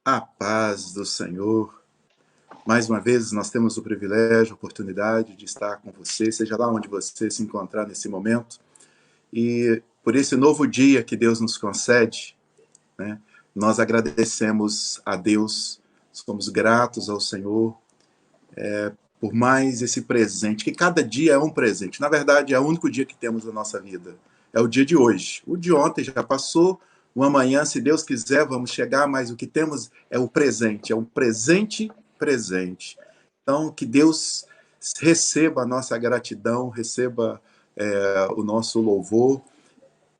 A paz do Senhor. Mais uma vez, nós temos o privilégio, a oportunidade de estar com você, seja lá onde você se encontrar nesse momento. E por esse novo dia que Deus nos concede, né, nós agradecemos a Deus, somos gratos ao Senhor por mais esse presente, que cada dia é um presente. Na verdade, é o único dia que temos na nossa vida. É o dia de hoje. O de ontem já passou, o amanhã, se Deus quiser, vamos chegar, mas o que temos é o presente, é um presente presente. Então, que Deus receba a nossa gratidão, receba o nosso louvor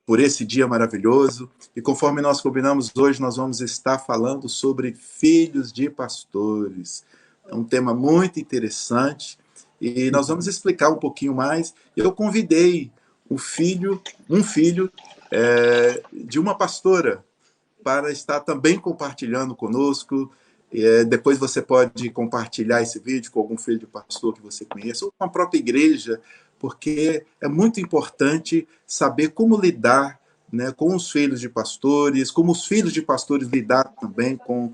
por esse dia maravilhoso. E conforme nós combinamos hoje, nós vamos estar falando sobre filhos de pastores. É um tema muito interessante e nós vamos explicar um pouquinho mais. Eu convidei um filho de uma pastora para estar também compartilhando conosco. Depois você pode compartilhar esse vídeo com algum filho de pastor que você conheça, ou com a própria igreja, porque é muito importante saber como lidar, né, com os filhos de pastores, como os filhos de pastores lidar também com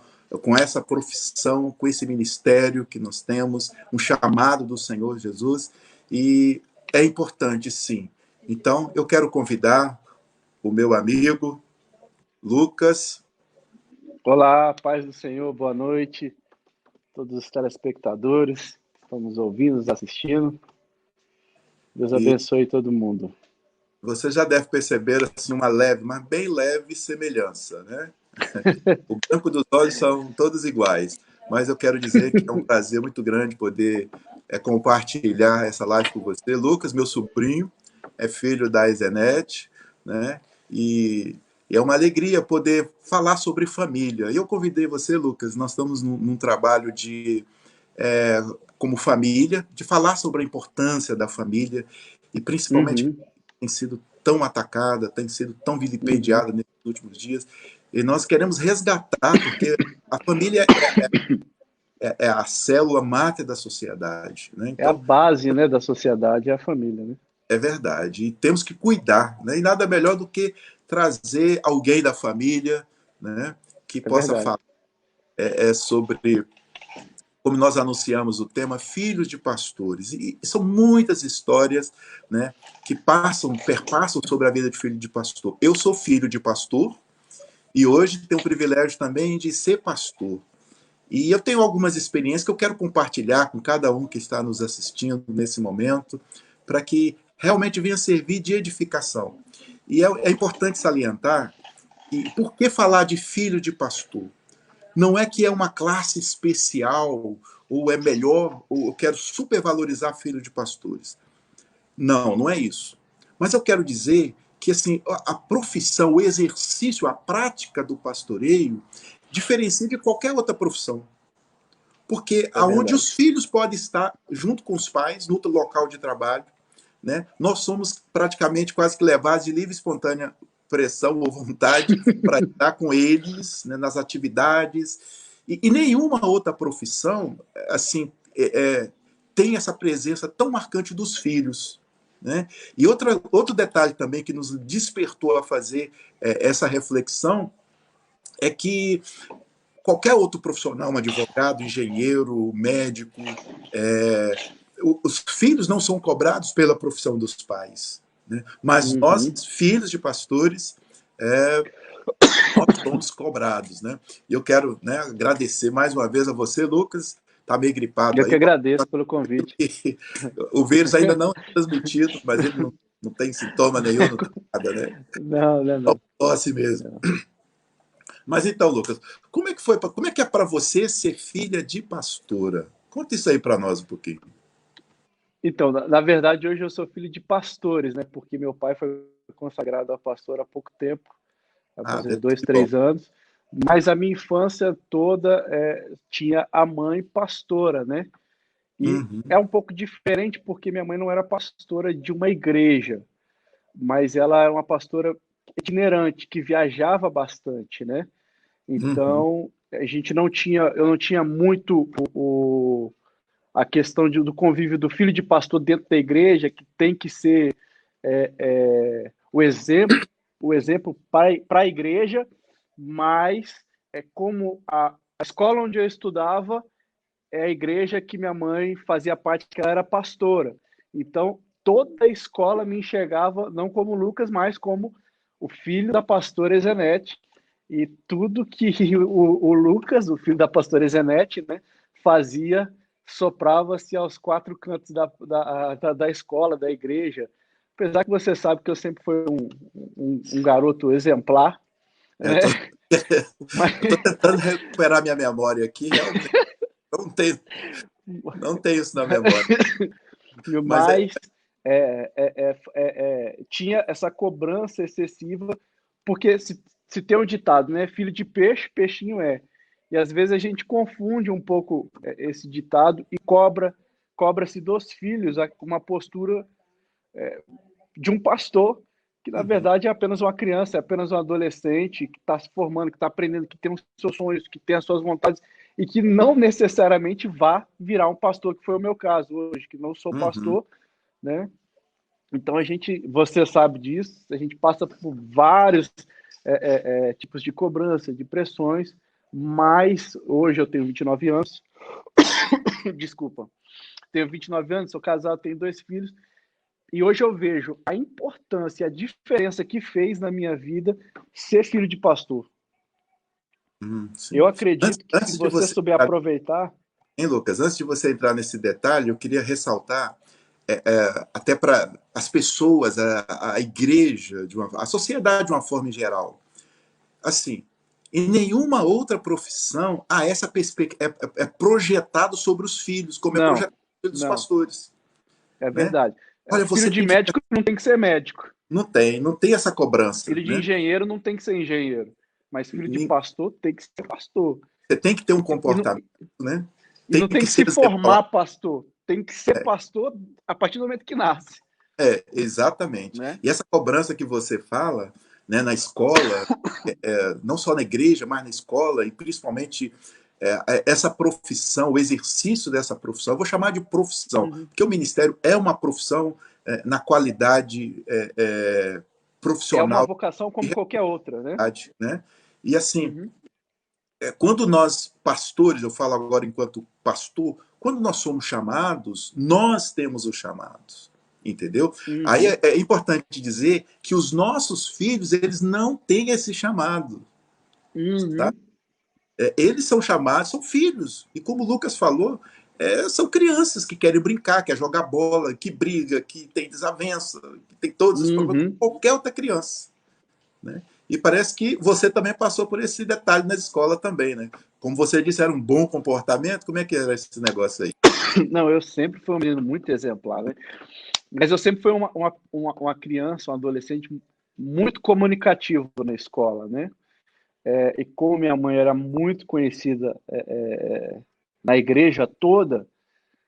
essa profissão, com esse ministério que nós temos, um chamado do Senhor Jesus, e é importante, sim. Então, eu quero convidar o meu amigo Lucas. Olá, paz do Senhor, boa noite, todos os telespectadores que estão nos ouvindo, nos assistindo. Deus abençoe todo mundo. Você já deve perceber assim, uma leve, mas bem leve semelhança, né? O branco dos olhos são todos iguais, mas eu quero dizer que é um prazer muito grande poder compartilhar essa live com você. Lucas, meu sobrinho, é filho da Isenete, né? E é uma alegria poder falar sobre família. E eu convidei você, Lucas, nós estamos num trabalho de como família, de falar sobre a importância da família e principalmente tem sido tão atacada, tem sido tão vilipendiada nesses últimos dias, e nós queremos resgatar, porque a família é a célula máter da sociedade, né? Então, é a base, né, da sociedade, é a família, né? É verdade, e temos que cuidar, né? E nada melhor do que trazer alguém da família, né, que possa falar sobre, como nós anunciamos o tema, filhos de pastores. E são muitas histórias, né, que perpassam sobre a vida de filho de pastor. Eu sou filho de pastor e hoje tenho o privilégio também de ser pastor. E eu tenho algumas experiências que eu quero compartilhar com cada um que está nos assistindo nesse momento, para que realmente venha servir de edificação. E é importante salientar, e por que falar de filho de pastor? Não é que é uma classe especial, ou é melhor, ou eu quero supervalorizar filho de pastores. Não, não é isso. Mas eu quero dizer que assim, a profissão, o exercício, a prática do pastoreio diferencia de qualquer outra profissão. Porque aonde os filhos podem estar junto com os pais, no local de trabalho, né, nós somos praticamente quase que levados de livre e espontânea pressão ou vontade para estar com eles, né, nas atividades. E nenhuma outra profissão assim tem essa presença tão marcante dos filhos, né? E outro detalhe também que nos despertou a fazer essa reflexão é que qualquer outro profissional, um advogado, engenheiro, médico, os filhos não são cobrados pela profissão dos pais, né? Mas nós, filhos de pastores, nós somos cobrados, né? E eu quero, né, agradecer mais uma vez a você, Lucas. Está meio gripado eu aí. Eu que agradeço pelo convite. O vírus ainda não é transmitido, mas ele não tem sintoma nenhum, não tem nada, né? Não. Tosse mesmo. Não. Mas então, Lucas, como é que é para você ser filha de pastora? Conta isso aí para nós um pouquinho. Então, na verdade, hoje eu sou filho de pastores, né? Porque meu pai foi consagrado a pastor há pouco tempo, há mais uns 2, 3 anos. Mas a minha infância toda tinha a mãe pastora, né? E é um pouco diferente porque minha mãe não era pastora de uma igreja, mas ela era uma pastora itinerante, que viajava bastante, né? Então, eu não tinha muito a questão do convívio do filho de pastor dentro da igreja, que tem que ser o exemplo para a igreja, mas é como a escola onde eu estudava é a igreja que minha mãe fazia parte, que ela era pastora. Então, toda a escola me enxergava não como Lucas, mas como o filho da pastora Ezenete. E tudo que o Lucas, o filho da pastora Ezenete, né, fazia, soprava-se aos quatro cantos da escola, da igreja. Apesar que você sabe que eu sempre fui um garoto exemplar, Eu né? Mas... estou tentando recuperar minha memória aqui, realmente. Não tenho isso na memória. Mas Mas tinha essa cobrança excessiva, porque se tem um ditado, né? Filho de peixe, peixinho é. E às vezes a gente confunde um pouco esse ditado e cobra-se dos filhos uma postura de um pastor, que na verdade é apenas uma criança, é apenas um adolescente que está se formando, que está aprendendo, que tem os seus sonhos, que tem as suas vontades e que não necessariamente vá virar um pastor, que foi o meu caso hoje, que não sou pastor, né? Então você sabe disso, a gente passa por vários tipos de cobrança, de pressões, mas hoje eu tenho 29 anos, desculpa, tenho 29 anos, sou casado, tenho 2 filhos, e hoje eu vejo a importância, a diferença que fez na minha vida ser filho de pastor. Eu acredito que se você souber aproveitar... Hein, Lucas? Antes de você entrar nesse detalhe, eu queria ressaltar, até para as pessoas, a igreja, a sociedade de uma forma em geral. Assim, em nenhuma outra profissão há essa perspectiva, é projetado sobre os filhos, como é projetado sobre os pastores. É verdade. Né? Olha, filho de médico não tem que ser médico. Não tem essa cobrança. Filho de engenheiro não tem que ser engenheiro. Mas filho de pastor tem que ser pastor. Você tem que ter um comportamento, né? E não tem que se formar pastor. Tem que ser pastor a partir do momento que nasce. Exatamente. Né? E essa cobrança que você fala, né, na escola, não só na igreja, mas na escola, e principalmente essa profissão, o exercício dessa profissão, eu vou chamar de profissão, porque o ministério é uma profissão na qualidade profissional. É uma vocação como qualquer outra, né? Né? E assim, quando nós, pastores, eu falo agora enquanto pastor, quando nós somos chamados, nós temos os chamados. Entendeu? Aí é importante dizer que os nossos filhos, eles não têm esse chamado. Tá? Eles são chamados, são filhos. E como o Lucas falou, são crianças que querem brincar, querem jogar bola, que briga, que tem desavença, que tem todos os problemas, como qualquer outra criança. Né? E parece que você também passou por esse detalhe na escola também, né? Como você disse, era um bom comportamento, como é que era esse negócio aí? Não, eu sempre fui um menino muito exemplar, né? Mas eu sempre fui uma criança, um adolescente muito comunicativo na escola, né? E como minha mãe era muito conhecida na igreja toda,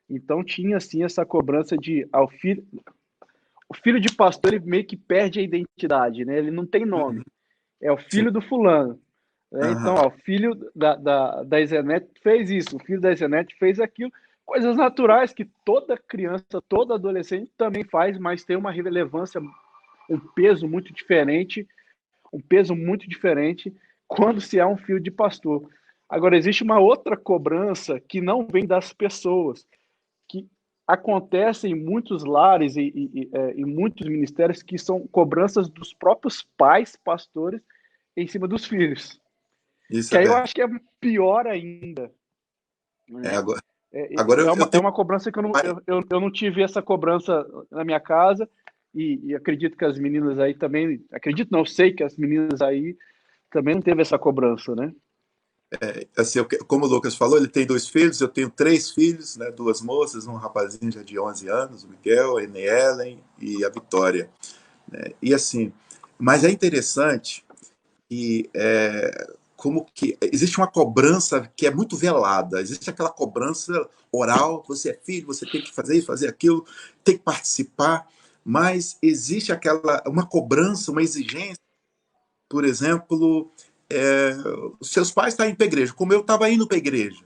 então tinha, assim, essa cobrança de... o filho de pastor, ele meio que perde a identidade, né? Ele não tem nome. É o filho do fulano. Né? Então, o filho da Ezenete fez isso, o filho da Ezenete fez aquilo. Coisas naturais que toda criança, todo adolescente também faz, mas tem uma relevância, um peso muito diferente quando se é um filho de pastor. Agora, existe uma outra cobrança que não vem das pessoas, que acontece em muitos lares e em muitos ministérios, que são cobranças dos próprios pais, pastores, em cima dos filhos. Isso que aí eu acho que é pior ainda. Né? Agora é uma cobrança que eu não tive essa cobrança na minha casa, e acredito que as meninas aí também, eu sei que as meninas aí também não teve essa cobrança, né? Assim, como o Lucas falou, ele tem 2 filhos, eu tenho 3 filhos, né, 2 moças, um rapazinho já de 11 anos, o Miguel, a Ellen e a Vitória. Né? E assim, mas é interessante que como que existe uma cobrança que é muito velada, existe aquela cobrança oral, você é filho, você tem que fazer isso, fazer aquilo, tem que participar, mas existe uma cobrança, uma exigência, por exemplo, os seus pais estão indo para a igreja, como eu estava indo para a igreja,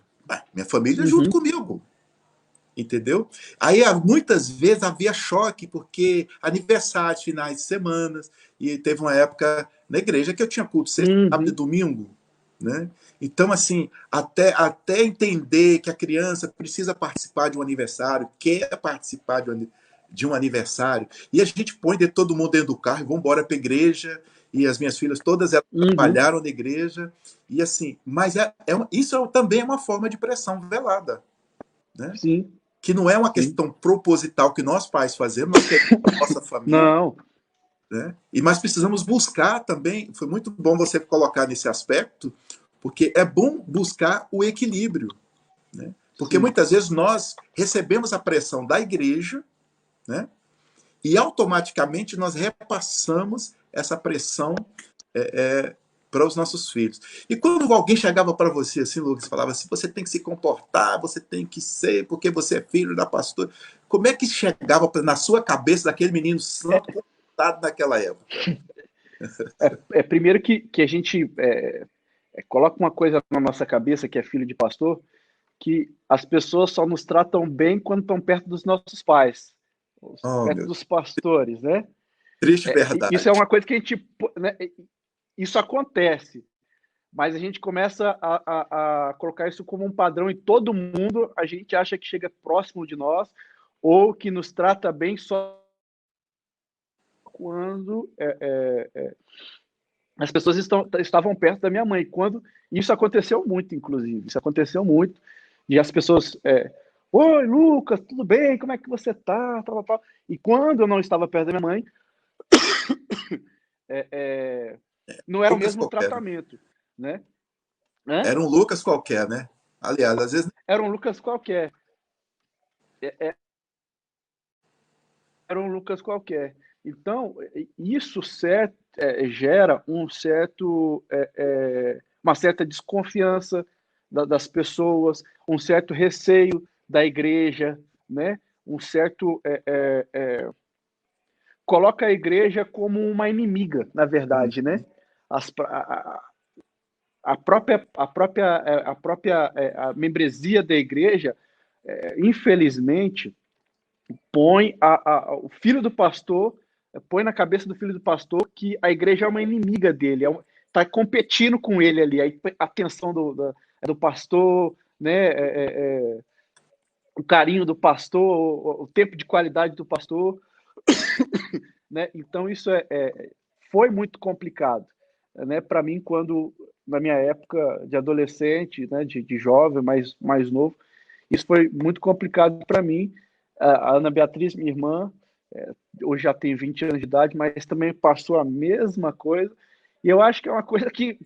minha família junto comigo, entendeu? Aí muitas vezes havia choque, porque aniversários, finais de semana, e teve uma época na igreja que eu tinha culto sexta, sábado e domingo. né? Então, assim, até entender que a criança precisa participar de um aniversário, quer participar de um aniversário, e a gente põe todo mundo dentro do carro e vamos embora para a igreja, e as minhas filhas todas elas Uhum. trabalharam na igreja, e assim, mas isso também é uma forma de pressão velada, né? Sim, Que não é uma sim. questão proposital que nós pais fazemos, nós queremos a nossa família, Não, né? E mas precisamos buscar também, foi muito bom você colocar nesse aspecto, porque é bom buscar o equilíbrio, né? Porque sim. muitas vezes nós recebemos a pressão da igreja, né? E automaticamente nós repassamos essa pressão para os nossos filhos. E quando alguém chegava para você assim, Lucas, falava assim, você tem que se comportar, você tem que ser, porque você é filho da pastora. Como é que chegava na sua cabeça daquele menino santo comportado naquela época? Primeiro que a gente coloca uma coisa na nossa cabeça, que é filho de pastor, que as pessoas só nos tratam bem quando estão perto dos nossos pais, Oh, perto meu, dos pastores, né? triste Isso é verdade. uma coisa que a gente, né, isso acontece, mas a gente começa a colocar isso como um padrão em todo mundo, a gente acha que chega próximo de nós, ou que nos trata bem só quando as pessoas estavam perto da minha mãe. Quando isso aconteceu muito, inclusive, isso aconteceu muito, e as pessoas, oi, Lucas, tudo bem? Como é que você tá? Tal, tal, tal. E quando eu não estava perto da minha mãe, não era o Lucas mesmo qualquer, né? tratamento, né? Hã? Era um Lucas qualquer, né? Aliás, às vezes Era um Lucas qualquer. Era um Lucas qualquer. Então, isso gera uma certa desconfiança das pessoas, um certo receio da igreja, né? Um certo coloca a igreja como uma inimiga, na verdade, né? As, a própria a membresia da igreja, infelizmente, põe o filho do pastor, põe na cabeça do filho do pastor que a igreja é uma inimiga dele, está competindo com ele ali, a atenção do pastor, né, o carinho do pastor, o tempo de qualidade do pastor, né? Então isso foi muito complicado, né, para mim quando na minha época de adolescente, né, de jovem, mais novo, isso foi muito complicado para mim. A Ana Beatriz, minha irmã, hoje já tem 20 anos de idade, mas também passou a mesma coisa. E eu acho que é uma coisa que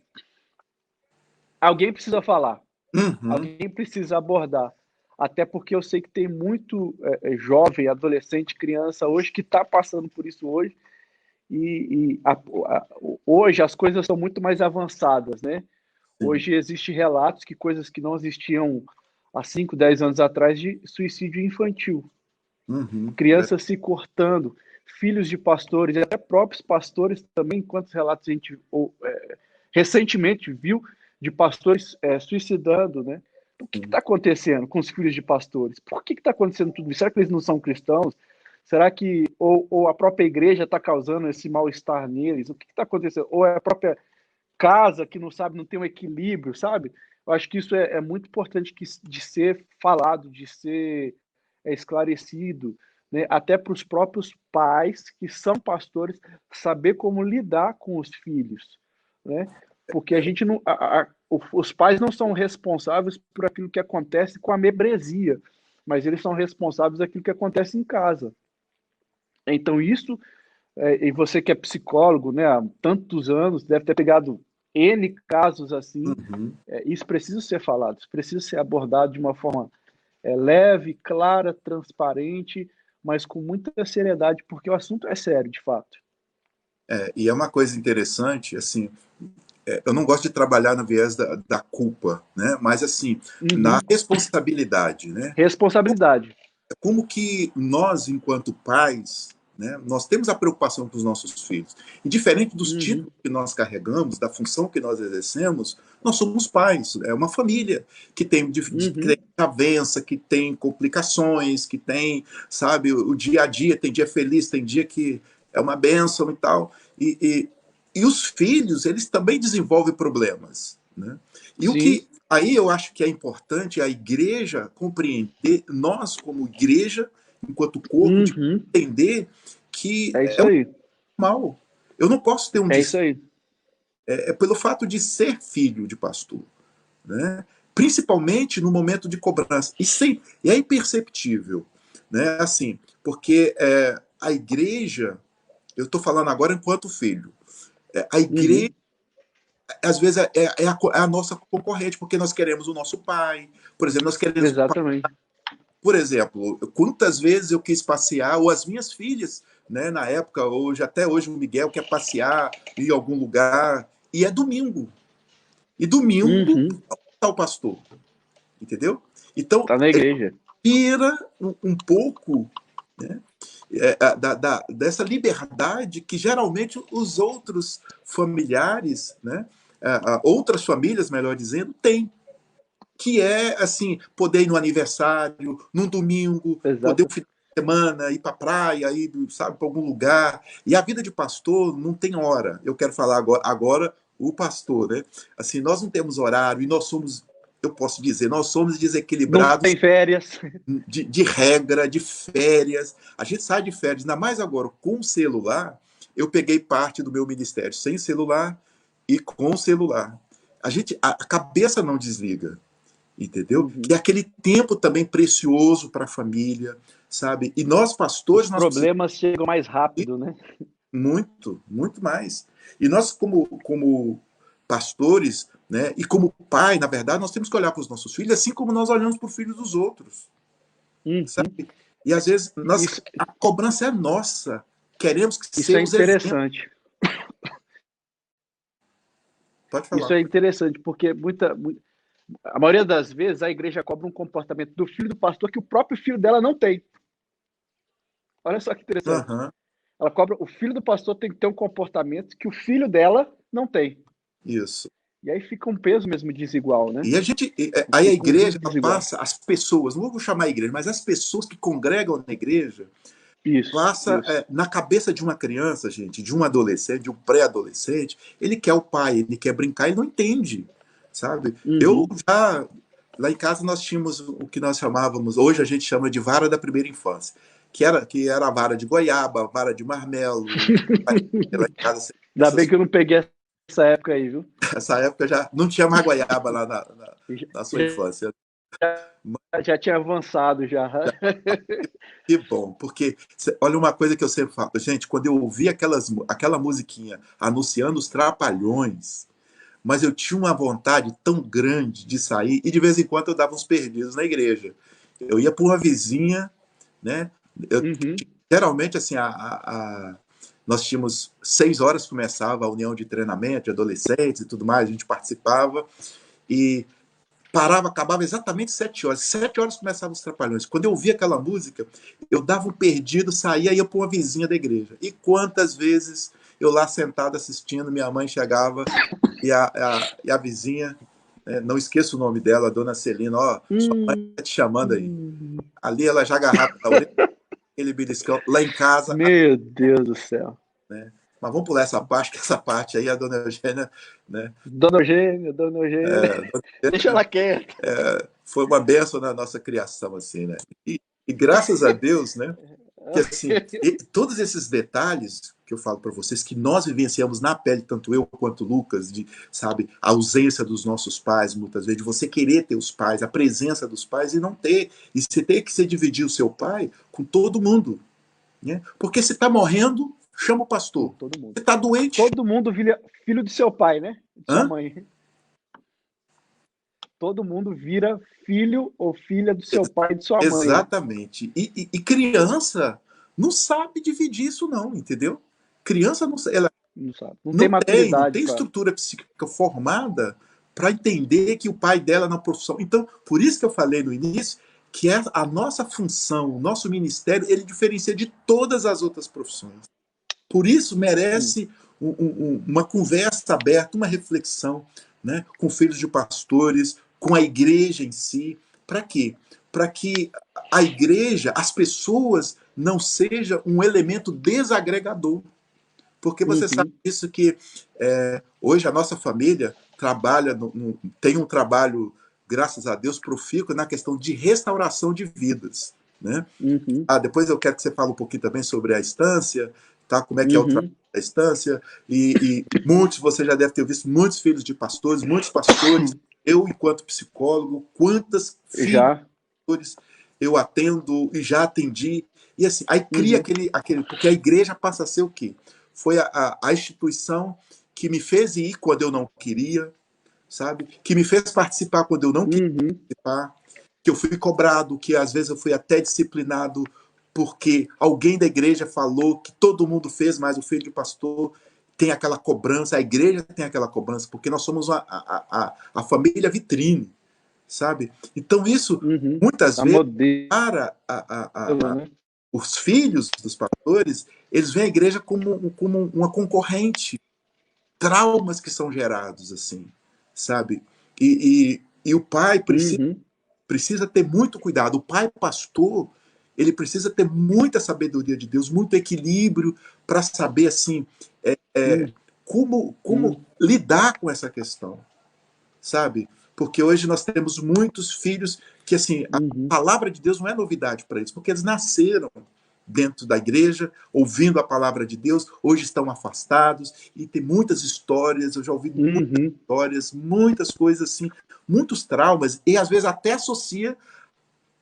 alguém precisa falar, uhum. alguém precisa abordar. Até porque eu sei que tem muito jovem, adolescente, criança hoje que está passando por isso hoje. Hoje as coisas são muito mais avançadas, né? Sim. Hoje existem relatos que coisas que não existiam há 5, 10 anos atrás de suicídio infantil. Uhum. Crianças se cortando, filhos de pastores, e até próprios pastores também, quantos relatos a gente recentemente viu de pastores suicidando, né? O que está acontecendo com os filhos de pastores? Por que está acontecendo tudo isso? Será que eles não são cristãos? Será que ou a própria igreja está causando esse mal-estar neles? O que está acontecendo? Ou é a própria casa que não sabe, não tem um equilíbrio, sabe? Eu acho que isso é muito importante de ser falado, de ser esclarecido, né? Até para os próprios pais que são pastores saber como lidar com os filhos, né? Porque a gente não, os pais não são responsáveis por aquilo que acontece com a membresia, mas eles são responsáveis por aquilo que acontece em casa. Então isso, e você que é psicólogo, né, há tantos anos, deve ter pegado N casos assim, Uhum. isso precisa ser falado, isso precisa ser abordado de uma forma leve, clara, transparente, mas com muita seriedade, porque o assunto é sério, de fato. E é uma coisa interessante, assim, eu não gosto de trabalhar no viés da culpa, né? Mas assim, na Uhum. responsabilidade, né? Responsabilidade. Como que nós, enquanto pais, né, nós temos a preocupação com os nossos filhos. E diferente dos Uhum. títulos que nós carregamos, da função que nós exercemos, nós somos pais. É uma família que tem Uhum. desavença, que tem complicações, que tem, sabe, o dia a dia, tem dia feliz, tem dia que é uma bênção e tal. E os filhos, eles também desenvolvem problemas. né? E o Sim. que aí eu acho que é importante a igreja compreender, nós como igreja, enquanto corpo, de Uhum. entender que É é isso aí. normal. Eu não posso ter um É isso aí. pelo fato de ser filho de pastor, né? Principalmente no momento de cobrança. E é imperceptível, né? Assim, porque a igreja, eu estou falando agora enquanto filho, a igreja Uhum. às vezes é a nossa concorrente, porque nós queremos o nosso pai, por exemplo, nós queremos, Exatamente. por exemplo, quantas vezes eu quis passear, ou as minhas filhas, né, na época, hoje, até hoje o Miguel quer passear em algum lugar, e é domingo. E domingo Uhum. está o pastor, entendeu? Então, Tá na igreja. tira um pouco, né, dessa liberdade que geralmente os outros familiares, né, outras famílias, melhor dizendo, têm. Que é, assim, poder ir no aniversário, num domingo, poder um Exato. final de semana, ir para a praia, ir, sabe, para algum lugar. E a vida de pastor não tem hora. Eu quero falar agora o pastor, né? Assim, nós não temos horário e nós somos, eu posso dizer, nós somos Não desequilibrados tem férias. de regra, de férias. A gente sai de férias, ainda mais agora com o celular. Eu peguei parte do meu ministério sem celular e com celular. A cabeça não desliga, entendeu? Que Uhum. é aquele tempo também precioso para a família, sabe? E nós Os pastores, nós precisamos problemas chegam mais rápido, né? muito, muito mais. E nós como pastores, né, e como pai, na verdade, nós temos que olhar para os nossos filhos assim como nós olhamos para os filhos dos outros, Uhum. sabe? E às vezes Isso, a cobrança é nossa. Queremos que isso é seus exemplos. interessante. Pode Isso falar. é interessante, porque a maioria das vezes a igreja cobra um comportamento do filho do pastor que o próprio filho dela não tem. Olha só que interessante. Uhum, Ela cobra, o filho do pastor tem que ter um comportamento que o filho dela não tem. isso. E aí fica um peso mesmo desigual, né? E aí a Fica um igreja jugo ela desigual. passa, as pessoas, não vou chamar a igreja, mas as pessoas que congregam na igreja, Isso, passa isso. na cabeça de uma criança, gente, de um adolescente, de um pré-adolescente, ele quer o pai, ele quer brincar, ele não entende, sabe? Eu Uhum. já, lá em casa nós tínhamos o que nós chamávamos, hoje a gente chama de vara da primeira infância, que era a vara de goiaba, a vara de marmelo, lá em casa, Ainda bem que eu não peguei essa época aí, viu? essa época já não tinha mais goiaba lá na sua Já, infância. já tinha avançado já. Que bom, porque olha uma coisa que eu sempre falo, gente, quando eu ouvi aquela musiquinha anunciando os Trapalhões, mas eu tinha uma vontade tão grande de sair, e de vez em quando eu dava uns perdidos na igreja. Eu ia para uma vizinha, né? Eu, Uhum. geralmente, assim, nós tínhamos 6 horas, começava a união de treinamento de adolescentes e tudo mais, a gente participava, e parava, acabava exatamente 7 horas. 7 horas começavam os Trapalhões. Quando eu ouvia aquela música, eu dava um perdido, saía e ia para uma vizinha da igreja. E quantas vezes eu lá sentado assistindo, minha mãe chegava e a vizinha, né, não esqueço o nome dela, a dona Celina, ó, sua mãe está te chamando aí. Ali ela já agarrava na orelha, aquele beliscão. Lá em casa, Meu Deus do céu. né? Mas vamos pular essa parte, que essa parte aí a dona Eugênia, né? Dona Eugênia, deixa ela quieta. Foi uma benção na nossa criação, assim, né? E graças a Deus, né? Que assim, todos esses detalhes que eu falo para vocês, que nós vivenciamos na pele, tanto eu quanto o Lucas, de, sabe, a ausência dos nossos pais, muitas vezes, de você querer ter os pais, a presença dos pais e não ter, e você ter que se dividir o seu pai com todo mundo, né? Porque se está morrendo, chama o pastor. Todo mundo. Se está doente, Todo mundo vira filho do seu pai, né? De sua hã? mãe. Todo mundo vira filho ou filha do seu pai e de sua mãe, né? Exatamente. E criança não sabe dividir isso, não, entendeu? Criança não, ela Não sabe. Não tem não maturidade tem para. estrutura psíquica formada para entender que o pai dela na profissão. Então, por isso que eu falei no início que a nossa função, o nosso ministério, ele diferencia de todas as outras profissões. Por isso merece uma conversa aberta, uma reflexão, né, com filhos de pastores, com a igreja em si. Para quê? Para que a igreja, as pessoas, não seja um elemento desagregador. Porque você sabe disso que hoje a nossa família trabalha, tem um trabalho, graças a Deus, profícuo na questão de restauração de vidas, né? Depois eu quero que você fale um pouquinho também sobre a estância, tá? Como é que é o trabalho da estância, e muitos, você já deve ter visto muitos filhos de pastores, muitos pastores, eu enquanto psicólogo, quantas filhos de pastores eu atendo e já atendi, e assim, aí cria aquele, porque a igreja passa a ser o quê? Foi a instituição que me fez ir quando eu não queria, sabe? Que me fez participar quando eu não queria participar, que eu fui cobrado, que às vezes eu fui até disciplinado porque alguém da igreja falou que todo mundo fez, mas o filho de pastor tem aquela cobrança, a igreja tem aquela cobrança, porque nós somos a família vitrine, sabe? Então isso, muitas vezes, para os filhos dos pastores, eles veem a igreja como uma concorrente, traumas que são gerados, assim, sabe? E o pai precisa ter muito cuidado. O pai pastor, ele precisa ter muita sabedoria de Deus, muito equilíbrio para saber, assim, como lidar com essa questão, sabe? Porque hoje nós temos muitos filhos que, assim, a palavra de Deus não é novidade para eles, porque eles nasceram dentro da igreja, ouvindo a palavra de Deus, hoje estão afastados, e tem muitas histórias, eu já ouvi muitas histórias, muitas coisas assim, muitos traumas, e às vezes até associa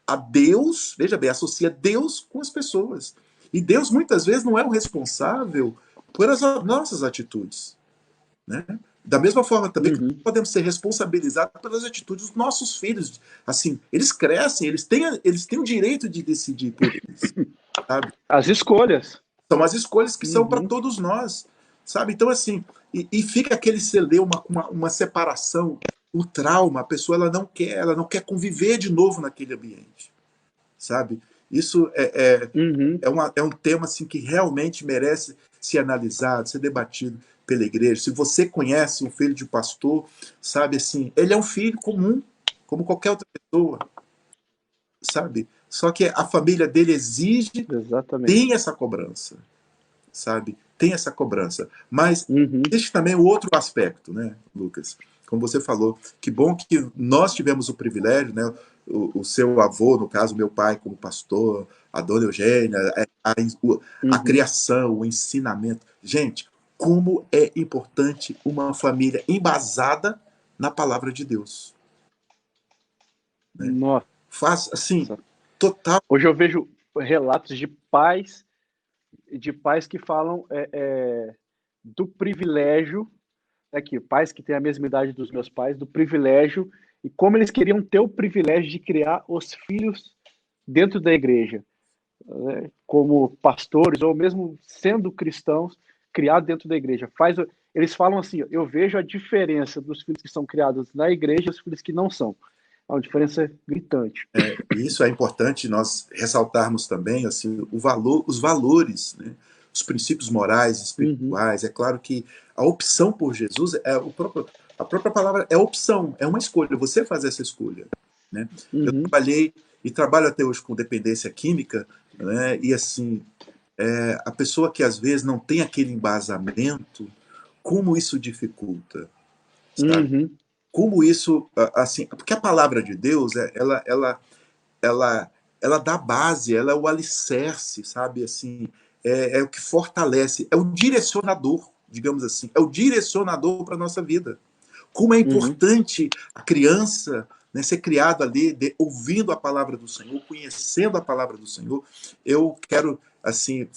a Deus, veja bem, associa Deus com as pessoas. E Deus muitas vezes não é o responsável por as nossas atitudes, né? Da mesma forma também que podemos ser responsabilizados pelas atitudes dos nossos filhos. Assim, eles crescem, eles têm o direito de decidir por eles, sabe? As escolhas. São as escolhas que são para todos nós, sabe? Então, assim, e fica aquele celeuma, uma separação, o trauma, a pessoa ela não quer conviver de novo naquele ambiente, sabe? Isso é um tema assim, que realmente merece ser analisado, ser debatido pela igreja. Se você conhece um filho de pastor, sabe assim, ele é um filho comum, como qualquer outra pessoa, sabe? Só que a família dele exige, tem essa cobrança, sabe? Tem essa cobrança. Mas existe também o outro aspecto, né, Lucas? Como você falou, que bom que nós tivemos o privilégio, né? O seu avô, no caso, meu pai como pastor, a dona Eugênia, a criação, o ensinamento. Gente, como é importante uma família embasada na palavra de Deus. Né? Nossa. Faz, assim, total. Hoje eu vejo relatos de pais que falam do privilégio, aqui, pais que têm a mesma idade dos meus pais, do privilégio, e como eles queriam ter o privilégio de criar os filhos dentro da igreja, né, como pastores, ou mesmo sendo cristãos, criados dentro da igreja. Eles falam assim, eu vejo a diferença dos filhos que são criados na igreja e os filhos que não são. É uma diferença gritante. Isso é importante nós ressaltarmos também, assim, os valores, né? Os princípios morais, espirituais. É claro que a opção por Jesus, a própria palavra é opção, é uma escolha, você faz essa escolha. Né? Eu trabalhei e trabalho até hoje com dependência química, né? E assim, a pessoa que às vezes não tem aquele embasamento, como isso dificulta, sabe? Como isso, assim, porque a palavra de Deus, ela dá base, ela é o alicerce, sabe, assim, é o que fortalece, é o direcionador, digamos assim, é o direcionador para a nossa vida. Como é importante a criança, né, ser criado ali, ouvindo a palavra do Senhor, conhecendo a palavra do Senhor. Eu quero, assim,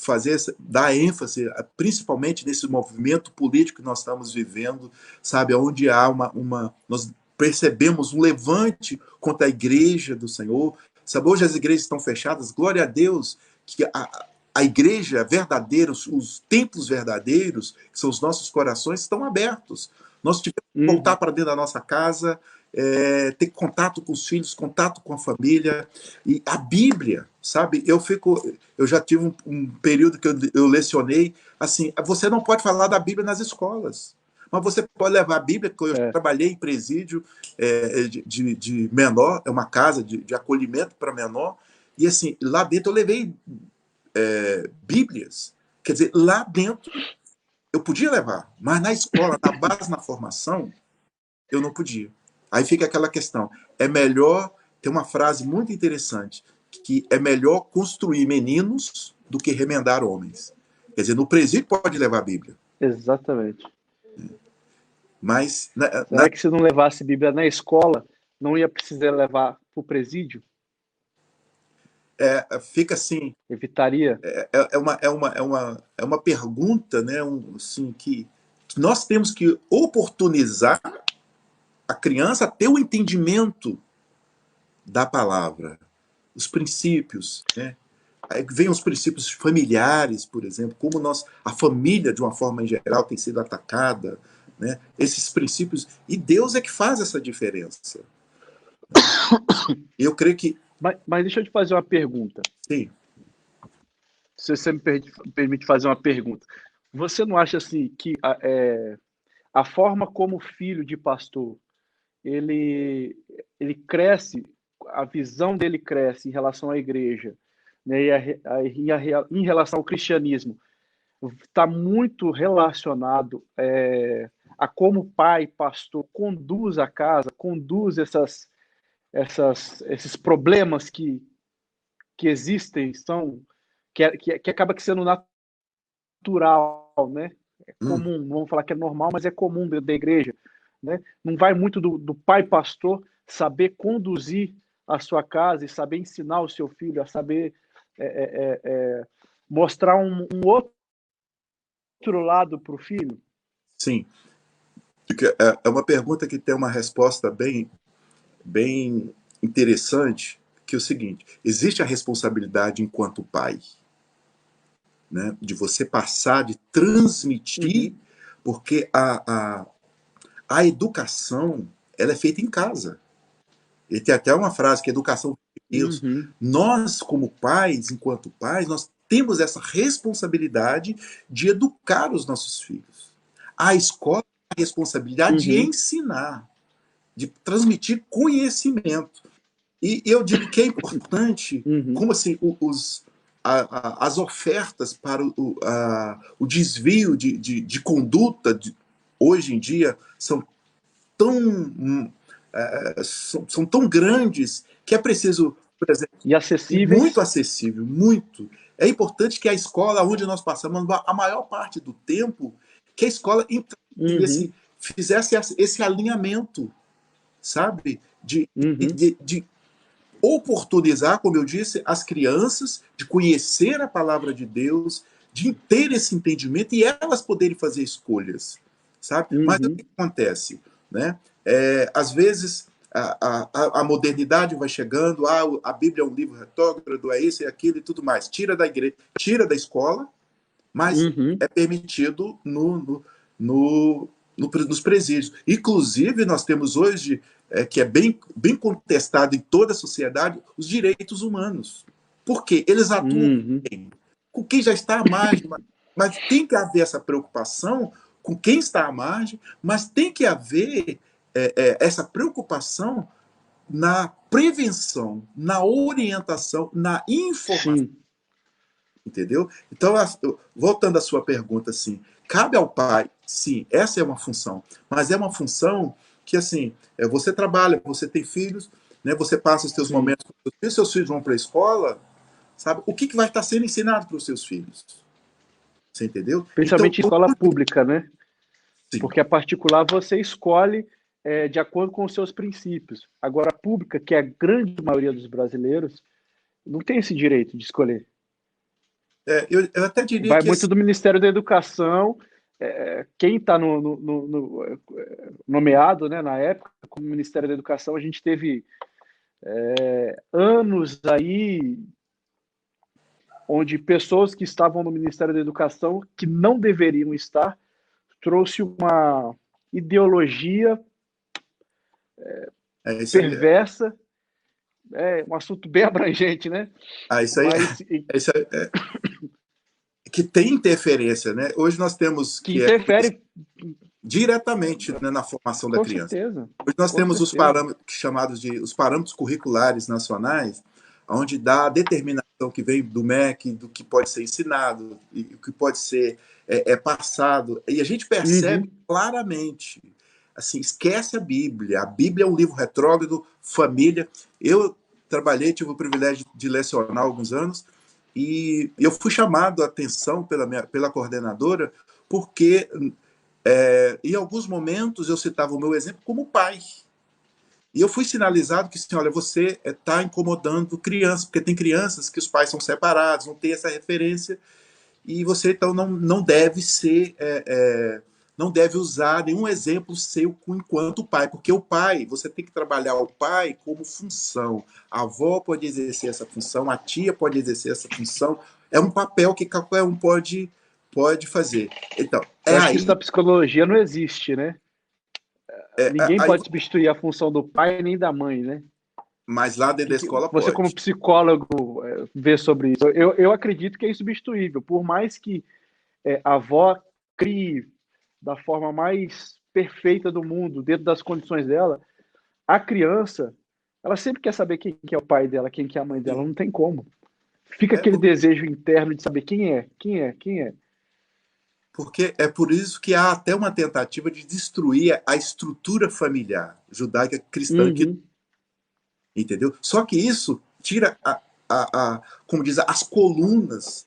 dar ênfase, principalmente nesse movimento político que nós estamos vivendo, sabe, onde há nós percebemos um levante contra a igreja do Senhor. Sabe, hoje as igrejas estão fechadas, glória a Deus, que a igreja verdadeira, os templos verdadeiros, que são os nossos corações, estão abertos. Nós tivemos que voltar para dentro da nossa casa, ter contato com os filhos, contato com a família. E a Bíblia, sabe? Eu já tive um período que eu lecionei, assim, você não pode falar da Bíblia nas escolas, mas você pode levar a Bíblia, que eu trabalhei em presídio de menor, é uma casa de acolhimento para menor, e assim, lá dentro eu levei Bíblias. Quer dizer, lá dentro eu podia levar, mas na escola, na base, na formação, eu não podia. Aí fica aquela questão. É melhor, tem uma frase muito interessante, que é melhor construir meninos do que remendar homens. Quer dizer, no presídio pode levar a Bíblia. Exatamente. Mas será que se não levasse Bíblia na escola, não ia precisar levar para o presídio? Fica assim. Evitaria? É uma pergunta, né, assim, que nós temos que oportunizar a criança a ter o entendimento da palavra, os princípios, né? Aí vem os princípios familiares, por exemplo, como a família, de uma forma em geral, tem sido atacada, né? Esses princípios, e Deus é que faz essa diferença. Eu creio que... Mas deixa eu te fazer uma pergunta. Sim. Se você me permite fazer uma pergunta. Você não acha assim que a forma como filho de pastor, ele cresce, a visão dele cresce em relação à igreja, né, em relação ao cristianismo, está muito relacionado a como o pai, pastor, conduz a casa, conduz esses problemas que existem, que acaba sendo natural, né? É comum, vamos falar que é normal, mas é comum da igreja, né? Não vai muito do pai pastor saber conduzir a sua casa e saber ensinar o seu filho, a saber mostrar um outro lado para o filho? Sim. É uma pergunta que tem uma resposta bem interessante, que é o seguinte: existe a responsabilidade enquanto pai, né, de você passar, de transmitir, porque a educação, ela é feita em casa. E tem até uma frase que é educação de Deus. Nós, como pais, enquanto pais, nós temos essa responsabilidade de educar os nossos filhos. A escola tem a responsabilidade de ensinar, de transmitir conhecimento. E eu digo que é importante, como assim, as ofertas para o desvio de conduta hoje em dia são tão grandes que é preciso, por exemplo, e acessíveis. Muito acessível, muito. É importante que a escola, onde nós passamos a maior parte do tempo, que a escola fizesse esse alinhamento, sabe? De oportunizar, como eu disse, as crianças de conhecer a palavra de Deus, de ter esse entendimento e elas poderem fazer escolhas, sabe? Mas o que acontece, né? Às vezes a modernidade vai chegando, a Bíblia é um livro retrógrado, é isso e aquilo e tudo mais. Tira da igreja, tira da escola, mas é permitido nos presídios. Inclusive, nós temos hoje, que é bem contestado em toda a sociedade, os direitos humanos. Por quê? Eles atuam com quem já está à margem, mas tem que haver essa preocupação com quem está à margem, mas tem que haver essa preocupação na prevenção, na orientação, na informação. Sim. Entendeu? Então, voltando à sua pergunta, assim, cabe ao pai, sim, essa é uma função, mas é uma função que, assim, você trabalha, você tem filhos, né, você passa os seus momentos com seus filhos vão para a escola, sabe? O que vai estar sendo ensinado para os seus filhos? Você entendeu? Principalmente então, escola pública, né? Sim. Porque a particular você escolhe de acordo com os seus princípios. Agora, a pública, que é a grande maioria dos brasileiros, não tem esse direito de escolher. Eu até diria vai que... muito assim, do Ministério da Educação, quem está nomeado, né, na época, como Ministério da Educação, a gente teve anos aí onde pessoas que estavam no Ministério da Educação, que não deveriam estar, trouxe uma ideologia perversa, um assunto bem abrangente, né? Isso aí, que tem interferência, né? Hoje nós temos que interfere diretamente, né, na formação da criança. Certeza. Hoje nós temos os parâmetros chamados de os parâmetros curriculares nacionais, onde dá a determinação que vem do MEC do que pode ser ensinado e o que pode ser é passado. E a gente percebe Uhum. claramente, assim, esquece a Bíblia é um livro retrógrado, família. Eu trabalhei, tive o privilégio de lecionar há alguns anos, e eu fui chamado a atenção pela coordenadora, porque em alguns momentos eu citava o meu exemplo como pai. E eu fui sinalizado que, assim, olha, você está incomodando crianças, porque tem crianças que os pais são separados, não tem essa referência, e você então não deve ser, não deve usar nenhum exemplo seu enquanto pai, porque o pai, você tem que trabalhar o pai como função. A avó pode exercer essa função, a tia pode exercer essa função, é um papel que qualquer um pode fazer. Então, Eu acho que isso na psicologia não existe, né? Ninguém aí, pode substituir a função do pai nem da mãe, né? mas lá dentro da Que escola você, como pode. psicólogo, vê sobre isso? Eu acredito que é insubstituível. Por mais que a avó crie da forma mais perfeita do mundo, dentro das condições dela, a criança, ela sempre quer saber quem que é o pai dela, quem que é a mãe dela. Não tem como. Fica É aquele porque desejo interno de saber quem é, quem é, quem é. Porque é por isso que há até uma tentativa de destruir a estrutura familiar judaica cristã, Uhum, entendeu? Só que isso tira como diz, as colunas,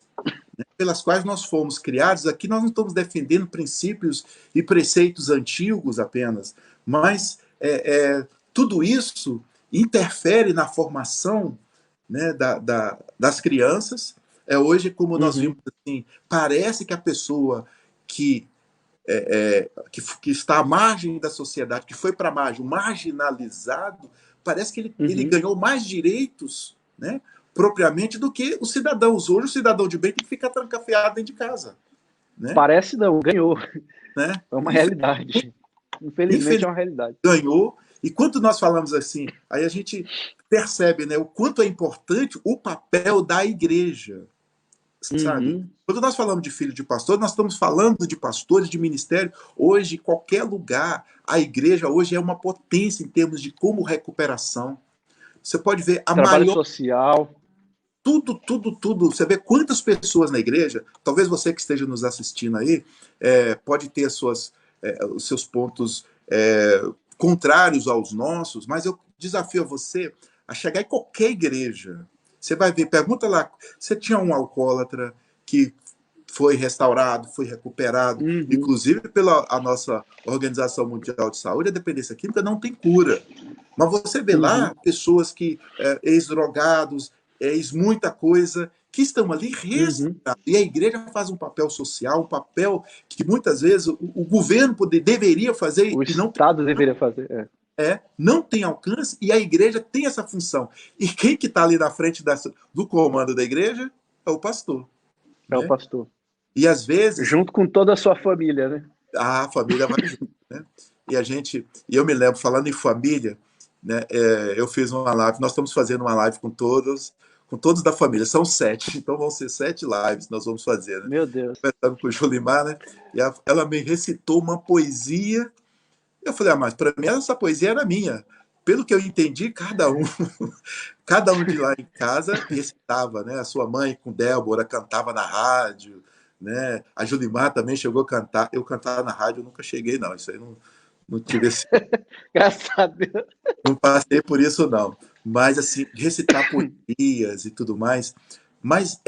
né, pelas quais nós fomos criados. Aqui nós não estamos defendendo princípios e preceitos antigos apenas, mas tudo isso interfere na formação, né, das crianças. Hoje, como nós vimos, uhum, assim, parece que a pessoa que que está à margem da sociedade, que foi para a margem, marginalizado, parece que ele uhum. ganhou mais direitos, né, propriamente, do que os cidadãos. Hoje, o cidadão de bem tem que ficar trancafiado dentro de casa. Né? Parece não, ganhou. Né? É uma realidade. Infelizmente Infelizmente, é uma realidade. ganhou. E quando nós falamos assim, aí a gente percebe, né, o quanto é importante o papel da igreja. Sabe? Uhum, Quando nós falamos de filho de pastor, nós estamos falando de pastores, de ministério. Hoje, em qualquer lugar, a igreja hoje é uma potência em termos de como recuperação. Você pode ver a trabalho maior, social. tudo. Você vê quantas pessoas na igreja, talvez você que esteja nos assistindo aí, pode ter os seus pontos contrários aos nossos, mas eu desafio a você a chegar em qualquer igreja. Você vai ver, pergunta lá, você tinha um alcoólatra que foi restaurado, foi recuperado, Uhum, inclusive pela a nossa Organização Mundial de Saúde, a dependência química não tem cura. Mas você vê lá uhum, pessoas que, ex-drogados, ex-muita coisa, que estão ali uhum. restaurados. E a igreja faz um papel social, um papel que muitas vezes o governo deveria fazer O e não Estado deveria fazer. não tem alcance, e a igreja tem essa função. E quem que está ali na frente do comando da igreja é o pastor. É o Né? pastor. E às vezes Junto com toda a sua família, né? a família vai junto. Né? E eu me lembro, falando em família, né, eu fiz uma live, nós estamos fazendo uma live com todos da família, são 7, então vão ser 7 lives que nós vamos fazer. Né? Meu Deus. Começando com o Julimar, né? E ela me recitou uma poesia. Eu falei, mas para mim essa poesia era minha. Pelo que eu entendi, cada um de lá em casa recitava, né? A sua mãe com Débora cantava na rádio, né? A Julimar também chegou a cantar. Eu cantava na rádio, eu nunca cheguei, não. Isso aí não tive esse, Graças a Deus. não passei por isso, não. Mas, assim, recitar poesias e tudo mais. Mas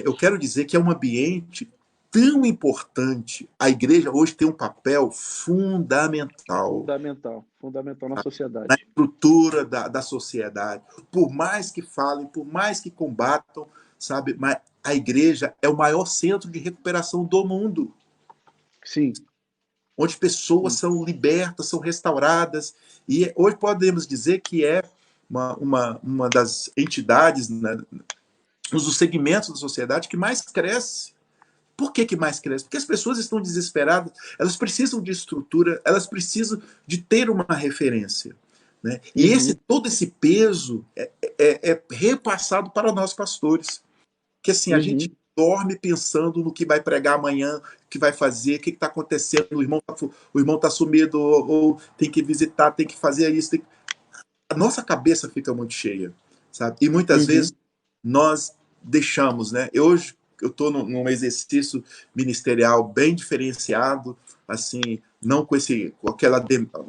eu quero dizer que é um ambiente tão importante. A igreja hoje tem um papel fundamental Fundamental. Fundamental na na sociedade. estrutura da sociedade. Por mais que falem, por mais que combatam, sabe? Mas a igreja é o maior centro de recuperação do mundo, Sim. onde pessoas Sim. são libertas, são restauradas. E hoje podemos dizer que é uma das entidades, né, um dos segmentos da sociedade que mais cresce. Por que mais cresce? Porque as pessoas estão desesperadas, elas precisam de estrutura, elas precisam de ter uma referência. Né? E Uhum, todo esse peso é repassado para nós pastores. Que assim, a gente uhum, dorme pensando no que vai pregar amanhã, o que vai fazer, o que está acontecendo, o irmão tá sumido, ou tem que visitar, tem que fazer isso. A nossa cabeça fica muito cheia, sabe? E muitas vezes uhum. nós deixamos, né? Eu hoje eu estou num exercício ministerial bem diferenciado, assim, não com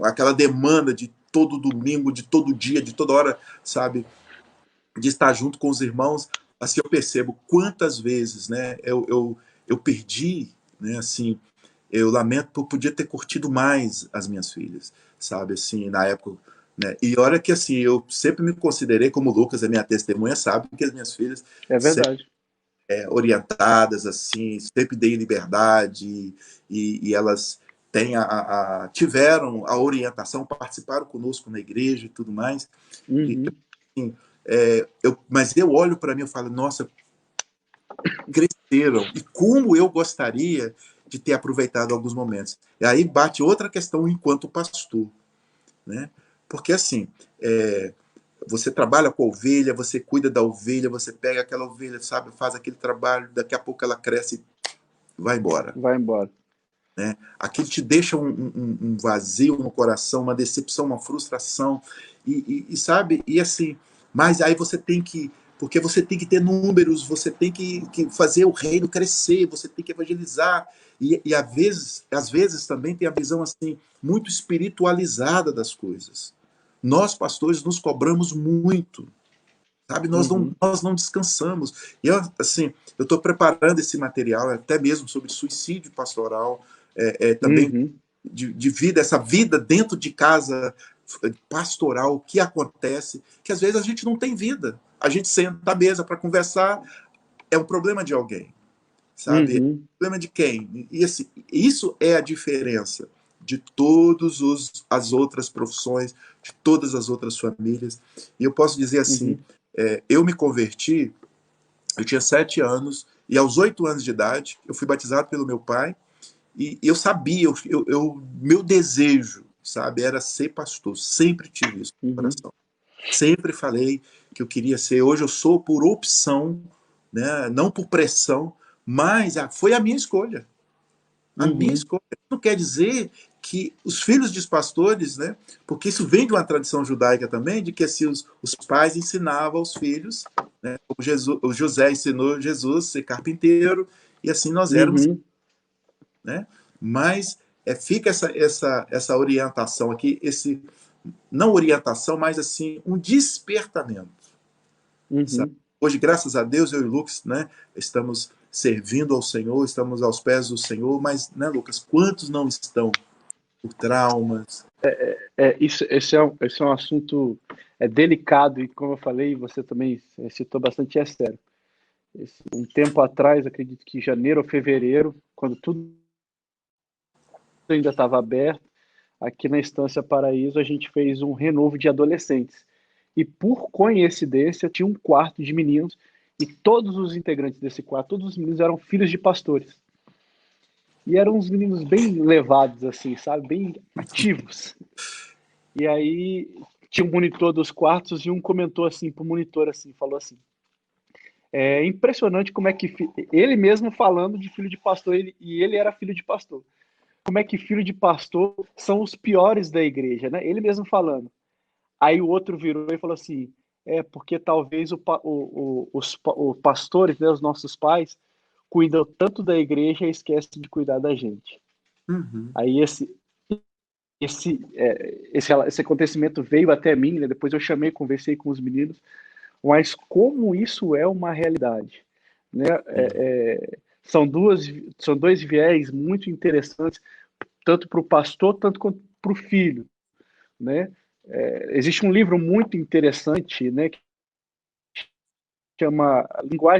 aquela demanda de todo domingo, de todo dia, de toda hora, sabe, de estar junto com os irmãos. Assim, eu percebo quantas vezes, né, eu perdi, né, assim, eu lamento por podia ter curtido mais as minhas filhas, sabe, assim, na época, né, e olha que, assim, eu sempre me considerei, como o Lucas, a minha testemunha, sabe, que as minhas filhas É sempre verdade. orientadas, assim, sempre dei liberdade, e elas tiveram a orientação, participaram conosco na igreja e tudo mais, e, Uhum. assim, mas eu olho para mim e falo, nossa, cresceram, e como eu gostaria de ter aproveitado alguns momentos. E aí bate outra questão enquanto pastor, né? Porque assim, você trabalha com a ovelha, você cuida da ovelha, você pega aquela ovelha, sabe, faz aquele trabalho, daqui a pouco ela cresce e vai embora. Vai embora. Né? Aquilo te deixa um vazio no coração, uma decepção, uma frustração, e sabe, e assim, mas aí você tem que, porque você tem que ter números, você tem que fazer o reino crescer, você tem que evangelizar, e às vezes também tem a visão assim, muito espiritualizada das coisas. Nós, pastores, nos cobramos muito, sabe? Uhum. Nós não descansamos. E eu, assim, eu estou preparando esse material, até mesmo sobre suicídio pastoral, também Uhum. de vida, essa vida dentro de casa pastoral, o que acontece, que às vezes a gente não tem vida. A gente senta à mesa para conversar, é um problema de alguém, sabe? É Uhum. um problema de quem? E assim, isso é a diferença de todas as outras profissões, de todas as outras famílias. E eu posso dizer assim, Uhum. eu me converti, eu tinha 7 anos, e aos 8 anos de idade, eu fui batizado pelo meu pai, e eu sabia, meu desejo, sabe, era ser pastor. Sempre tive isso no Uhum. coração. Sempre falei que eu queria ser. Hoje eu sou por opção, né, não por pressão, mas foi a minha escolha. A minha Uhum. escolha. Não quer dizer que os filhos dos pastores, né, porque isso vem de uma tradição judaica também, de que assim, os pais ensinavam aos filhos, né, como o José ensinou Jesus a ser carpinteiro, e assim nós éramos, Uhum. né? Mas fica essa orientação aqui, não orientação, mas assim, um despertamento. Sabe? Uhum. Hoje, graças a Deus, eu e o Lucas, né, estamos servindo ao Senhor, estamos aos pés do Senhor, mas, né, Lucas, quantos não estão por traumas? Esse é um assunto delicado e, como eu falei, você também citou bastante, é sério. Um tempo atrás, acredito que janeiro ou fevereiro, quando tudo ainda estava aberto, aqui na Estância Paraíso, a gente fez um renovo de adolescentes. E, por coincidência, tinha um quarto de meninos e todos os integrantes desse quarto, todos os meninos eram filhos de pastores. E eram uns meninos bem levados, assim, sabe? Bem ativos. E aí tinha um monitor dos quartos e um comentou assim pro monitor, assim, falou assim, é impressionante como é que... Ele mesmo falando de filho de pastor, e ele era filho de pastor. Como é que filho de pastor são os piores da igreja, né? Ele mesmo falando. Aí o outro virou e falou assim, porque talvez os pastores, né, os nossos pais, cuidam tanto da igreja e esquecem de cuidar da gente. Uhum. Aí esse acontecimento veio até mim, né? Depois eu chamei, conversei com os meninos, mas como isso é uma realidade, né? São dois viés muito interessantes, tanto para o pastor, tanto quanto para o filho, né? Existe um livro muito interessante, né, que chama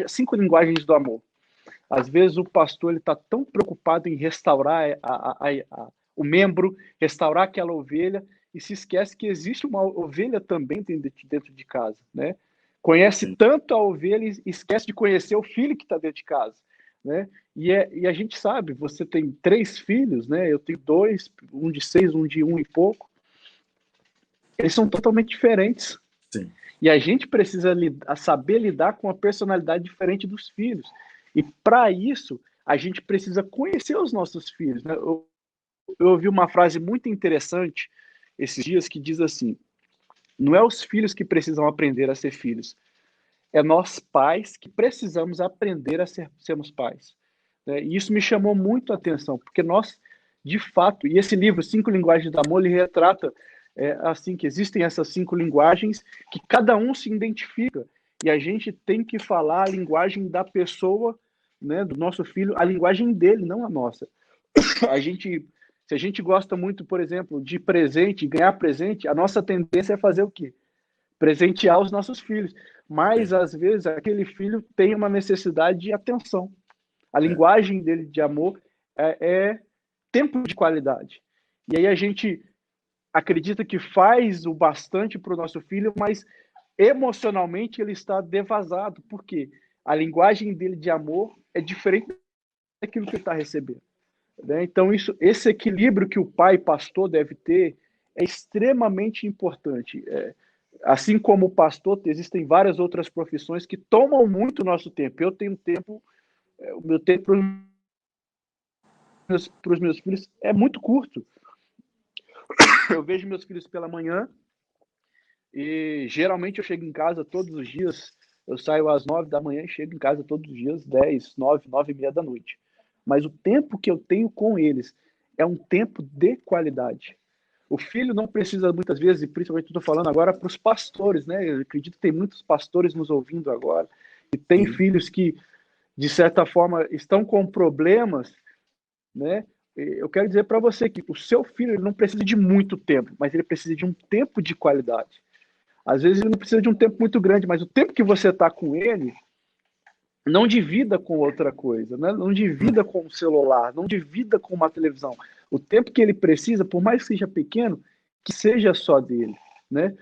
Cinco Linguagens do Amor. Às vezes o pastor ele está tão preocupado em restaurar o membro, restaurar aquela ovelha, e se esquece que existe uma ovelha também dentro de casa, né? Conhece Sim. tanto a ovelha e esquece de conhecer o filho que está dentro de casa, né? E a gente sabe, você tem 3 filhos, né? Eu tenho 2, um de 6, um de 1 e pouco. Eles são totalmente diferentes. Sim. E a gente precisa saber lidar com a personalidade diferente dos filhos. E para isso, a gente precisa conhecer os nossos filhos, né? Eu ouvi uma frase muito interessante esses dias que diz assim: não é os filhos que precisam aprender a ser filhos, é nós pais que precisamos aprender a sermos pais. Né? E isso me chamou muito a atenção, porque nós, de fato, e esse livro, 5 Linguagens do Amor, ele retrata assim, que existem essas 5 linguagens, que cada um se identifica, e a gente tem que falar a linguagem da pessoa, né, do nosso filho, a linguagem dele, não a nossa. Se a gente gosta muito, por exemplo, de presente, ganhar presente, a nossa tendência é fazer o quê? Presentear os nossos filhos. Mas, às vezes, aquele filho tem uma necessidade de atenção. A linguagem dele de amor é tempo de qualidade. E aí a gente acredita que faz o bastante para o nosso filho, mas emocionalmente ele está devasado. Por quê? A linguagem dele de amor é diferente daquilo que ele está recebendo. Né? Então, esse equilíbrio que o pai pastor deve ter é extremamente importante. Assim como o pastor, existem várias outras profissões que tomam muito nosso tempo. Eu tenho tempo, o meu tempo para os meus filhos é muito curto. Eu vejo meus filhos pela manhã e geralmente eu chego em casa todos os dias. Eu saio às 9 da manhã e chego em casa todos os dias, 10, 9, 9 e meia da noite. Mas o tempo que eu tenho com eles é um tempo de qualidade. O filho não precisa, muitas vezes, e principalmente estou falando agora para os pastores, né? Eu acredito que tem muitos pastores nos ouvindo agora, e tem filhos que, de certa forma, estão com problemas, né? Eu quero dizer para você que o seu filho ele não precisa de muito tempo, mas ele precisa de um tempo de qualidade. Às vezes ele não precisa de um tempo muito grande, mas o tempo que você está com ele, não divida com outra coisa, né? Não divida com o celular, não divida com uma televisão. O tempo que ele precisa, por mais que seja pequeno, que seja só dele, né?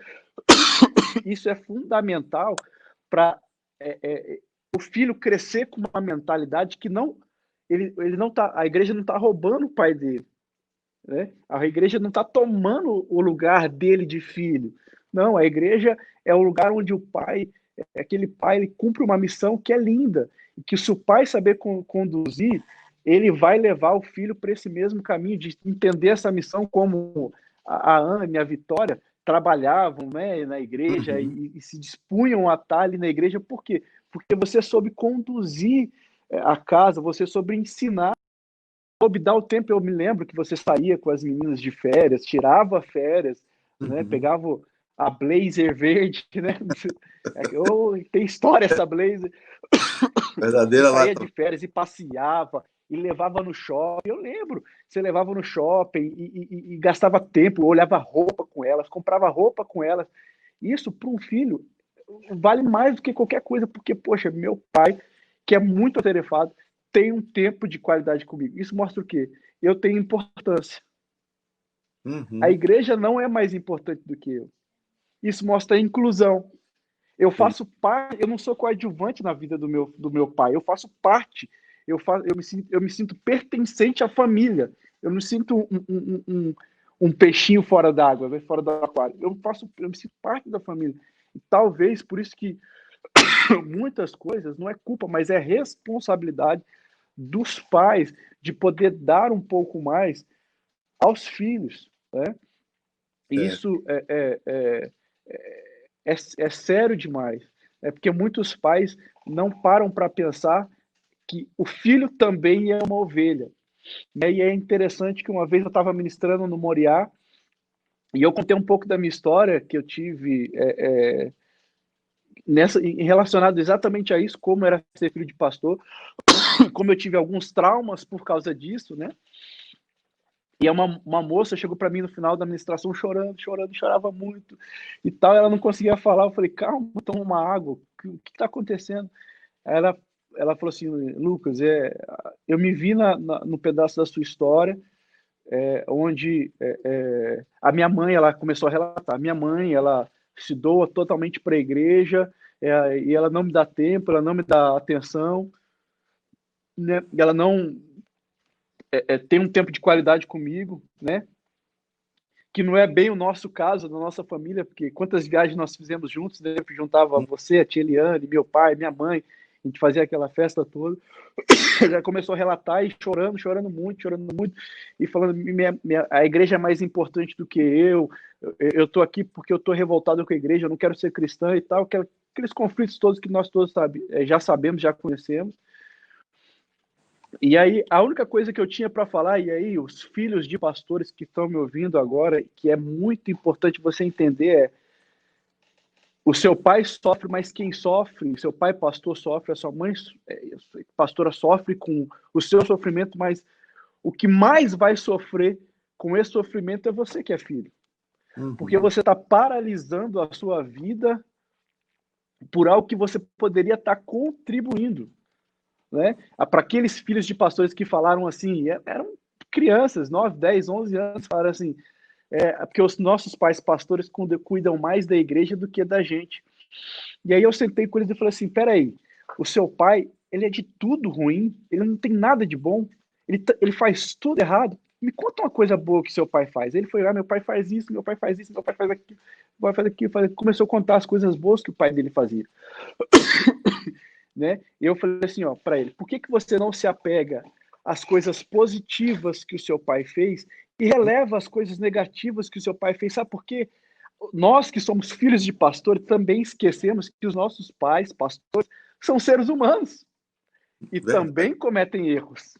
Isso é fundamental para o filho crescer com uma mentalidade que não ele não tá, a igreja não está roubando o pai dele, né? A igreja não está tomando o lugar dele de filho. Não, a igreja é o lugar onde o pai, aquele pai, ele cumpre uma missão que é linda, e que se o pai saber conduzir, ele vai levar o filho para esse mesmo caminho, de entender essa missão como a Ana e a Vitória trabalhavam, né, na igreja e se dispunham a estar ali na igreja. Por quê? Porque você soube conduzir a casa, você soube ensinar, soube dar o tempo. Eu me lembro que você saía com as meninas de férias, tirava férias, né, pegava a blazer verde, né? Tem história essa blazer. Verdadeira saía de férias e passeava e levava no shopping. Eu lembro, você levava no shopping e gastava tempo, olhava roupa com elas, comprava roupa com elas. Isso para um filho vale mais do que qualquer coisa, porque, poxa, meu pai, que é muito atarefado, tem um tempo de qualidade comigo. Isso mostra o quê? Eu tenho importância. A igreja não é mais importante do que eu. Isso mostra a inclusão. Eu faço parte, eu não sou coadjuvante na vida do meu pai, eu faço parte, eu me sinto pertencente à família, eu não sinto um peixinho fora d'água, fora do aquário, eu me sinto parte da família. E talvez por isso que muitas coisas não é culpa, mas é responsabilidade dos pais de poder dar um pouco mais aos filhos, né? Isso é sério demais. É porque muitos pais não param para pensar que o filho também é uma ovelha. E é interessante que uma vez eu estava ministrando no Moriá e eu contei um pouco da minha história que eu tive relacionado exatamente a isso, como era ser filho de pastor, como eu tive alguns traumas por causa disso, né? E uma moça chegou para mim no final da administração chorando, chorava muito e tal. Ela não conseguia falar. Eu falei, calma, toma uma água. O que está acontecendo? Ela falou assim, Lucas, eu me vi no pedaço da sua história, onde a minha mãe, ela começou a relatar. A minha mãe, ela se doa totalmente para a igreja e ela não me dá tempo, ela não me dá atenção, né? Ela não tem um tempo de qualidade comigo, né? Que não é bem o nosso caso, da nossa família, porque quantas viagens nós fizemos juntos, né? Juntava você, a tia Eliane, meu pai, minha mãe, a gente fazia aquela festa toda. Já começou a relatar e chorando muito, e falando, a igreja é mais importante do que eu estou aqui porque eu estou revoltado com a igreja, eu não quero ser cristã e tal. aqueles conflitos todos que nós todos já sabemos, já conhecemos. E aí, a única coisa que eu tinha para falar, e aí os filhos de pastores que estão me ouvindo agora, que é muito importante você entender, o seu pai sofre, mas quem sofre, o seu pai pastor sofre, a sua mãe pastora sofre com o seu sofrimento, mas o que mais vai sofrer com esse sofrimento é você que é filho. Porque você está paralisando a sua vida por algo que você poderia estar contribuindo. Né? Para aqueles filhos de pastores que falaram assim, eram crianças, 9, 10, 11 anos, falaram assim, porque os nossos pais pastores cuidam mais da igreja do que da gente. E aí eu sentei com eles e falei assim, peraí, o seu pai, ele é de tudo ruim, ele não tem nada de bom, ele faz tudo errado. Me conta uma coisa boa que seu pai faz. Ele foi lá, meu pai faz isso, meu pai faz isso, meu pai faz aquilo, meu pai faz aquilo. Começou a contar as coisas boas que o pai dele fazia. Né? E eu falei assim, para ele, por que você não se apega às coisas positivas que o seu pai fez e releva as coisas negativas que o seu pai fez? Sabe por quê? Nós que somos filhos de pastor também esquecemos que os nossos pais, pastores, são seres humanos e também cometem erros,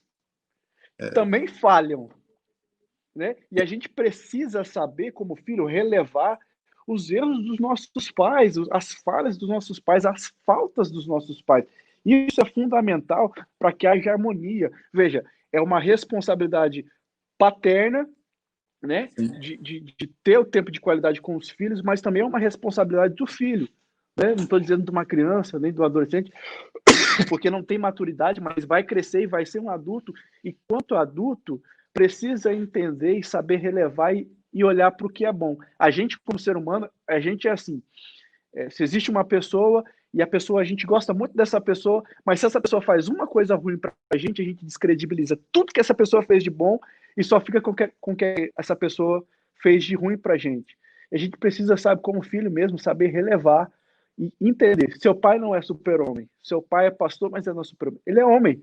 também falham, né? E a gente precisa saber, como filho, relevar os erros dos nossos pais, as falhas dos nossos pais, as faltas dos nossos pais. Isso é fundamental para que haja harmonia. Veja, é uma responsabilidade paterna, né, de ter o tempo de qualidade com os filhos, mas também é uma responsabilidade do filho. Né? Não estou dizendo de uma criança, nem do adolescente, porque não tem maturidade, mas vai crescer e vai ser um adulto, e quanto adulto, precisa entender e saber relevar e olhar para o que é bom. A gente, como ser humano, a gente é assim, se existe uma pessoa e a pessoa, a gente gosta muito dessa pessoa, mas se essa pessoa faz uma coisa ruim para a gente descredibiliza tudo que essa pessoa fez de bom e só fica com o que essa pessoa fez de ruim para a gente. A gente precisa, sabe, como filho mesmo, saber relevar e entender. Seu pai não é super-homem, seu pai é pastor, mas não é super-homem. Ele é homem.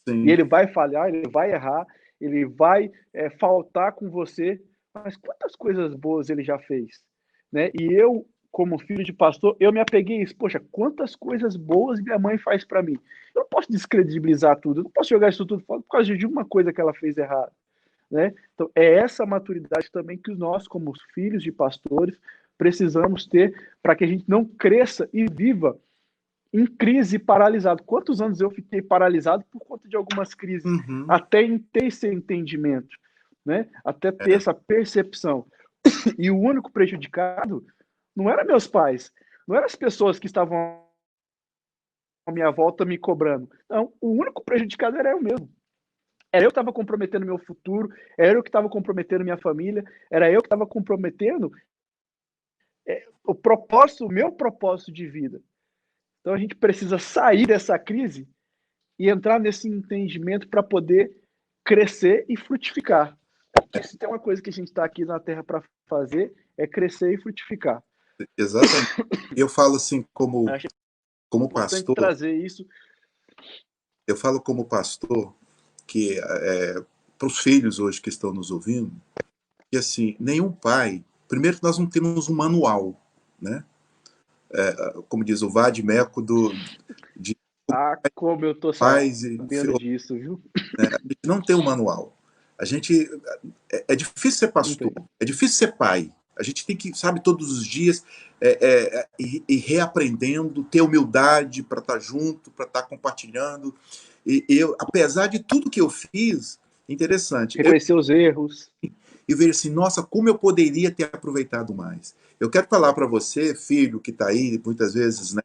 Sim. E ele vai falhar, ele vai errar, ele vai faltar com você, mas quantas coisas boas ele já fez, né? E eu, como filho de pastor, eu me apeguei a isso. Poxa, quantas coisas boas minha mãe faz para mim. Eu não posso descredibilizar tudo, eu não posso jogar isso tudo fora por causa de uma coisa que ela fez errado, né? Então, é essa maturidade também que nós, como filhos de pastores, precisamos ter para que a gente não cresça e viva em crise, paralisado. Quantos anos eu fiquei paralisado por conta de algumas crises, até ter esse entendimento, né? Até ter essa percepção. E o único prejudicado não eram meus pais, não eram as pessoas que estavam à minha volta me cobrando. Não, o único prejudicado era eu mesmo. Era eu que estava comprometendo meu futuro, era eu que estava comprometendo minha família, era eu que estava comprometendo o meu propósito de vida. Então a gente precisa sair dessa crise e entrar nesse entendimento para poder crescer e frutificar. Porque se tem uma coisa que a gente está aqui na Terra para fazer, é crescer e frutificar. Exatamente. Eu falo assim, como pastor. Trazer isso. Eu falo como pastor que para os filhos hoje que estão nos ouvindo, que assim, nenhum pai. Primeiro que nós não temos um manual, né? Como diz o Vadimeco de como eu tô sabendo disso, viu? Né? A gente não tem um manual. A gente é difícil ser pastor, é difícil ser pai. A gente tem que, sabe, todos os dias ir reaprendendo, ter humildade para estar junto, para estar compartilhando. E eu, apesar de tudo que eu fiz, interessante. Reconhecer os erros. E ver assim, nossa, como eu poderia ter aproveitado mais. Eu quero falar para você, filho, que está aí, muitas vezes, né,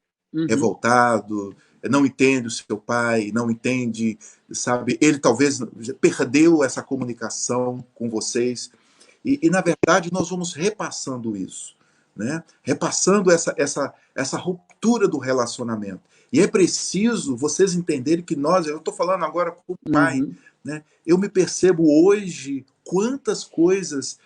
revoltado, não entende o seu pai, não entende, sabe, ele talvez perdeu essa comunicação com vocês. E na verdade, nós vamos repassando isso, né? Repassando essa ruptura do relacionamento. E é preciso vocês entenderem que eu estou falando agora como pai, né? Eu me percebo hoje quantas coisas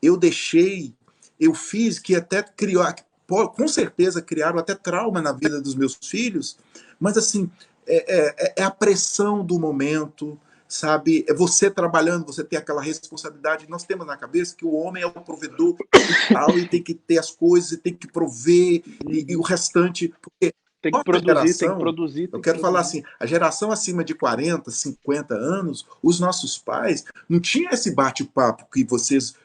eu deixei, eu fiz, que até criou, com certeza criaram até trauma na vida dos meus filhos, mas assim, é a pressão do momento, sabe? É você trabalhando, você tem aquela responsabilidade. Nós temos na cabeça que o homem é o provedor e tem que ter as coisas, e tem que prover, e o restante... Porque tem que nossa produzir, tem que geração, produzir, eu tem que quero falar produzir. assim, a geração acima de 40, 50 anos, os nossos pais não tinham esse bate-papo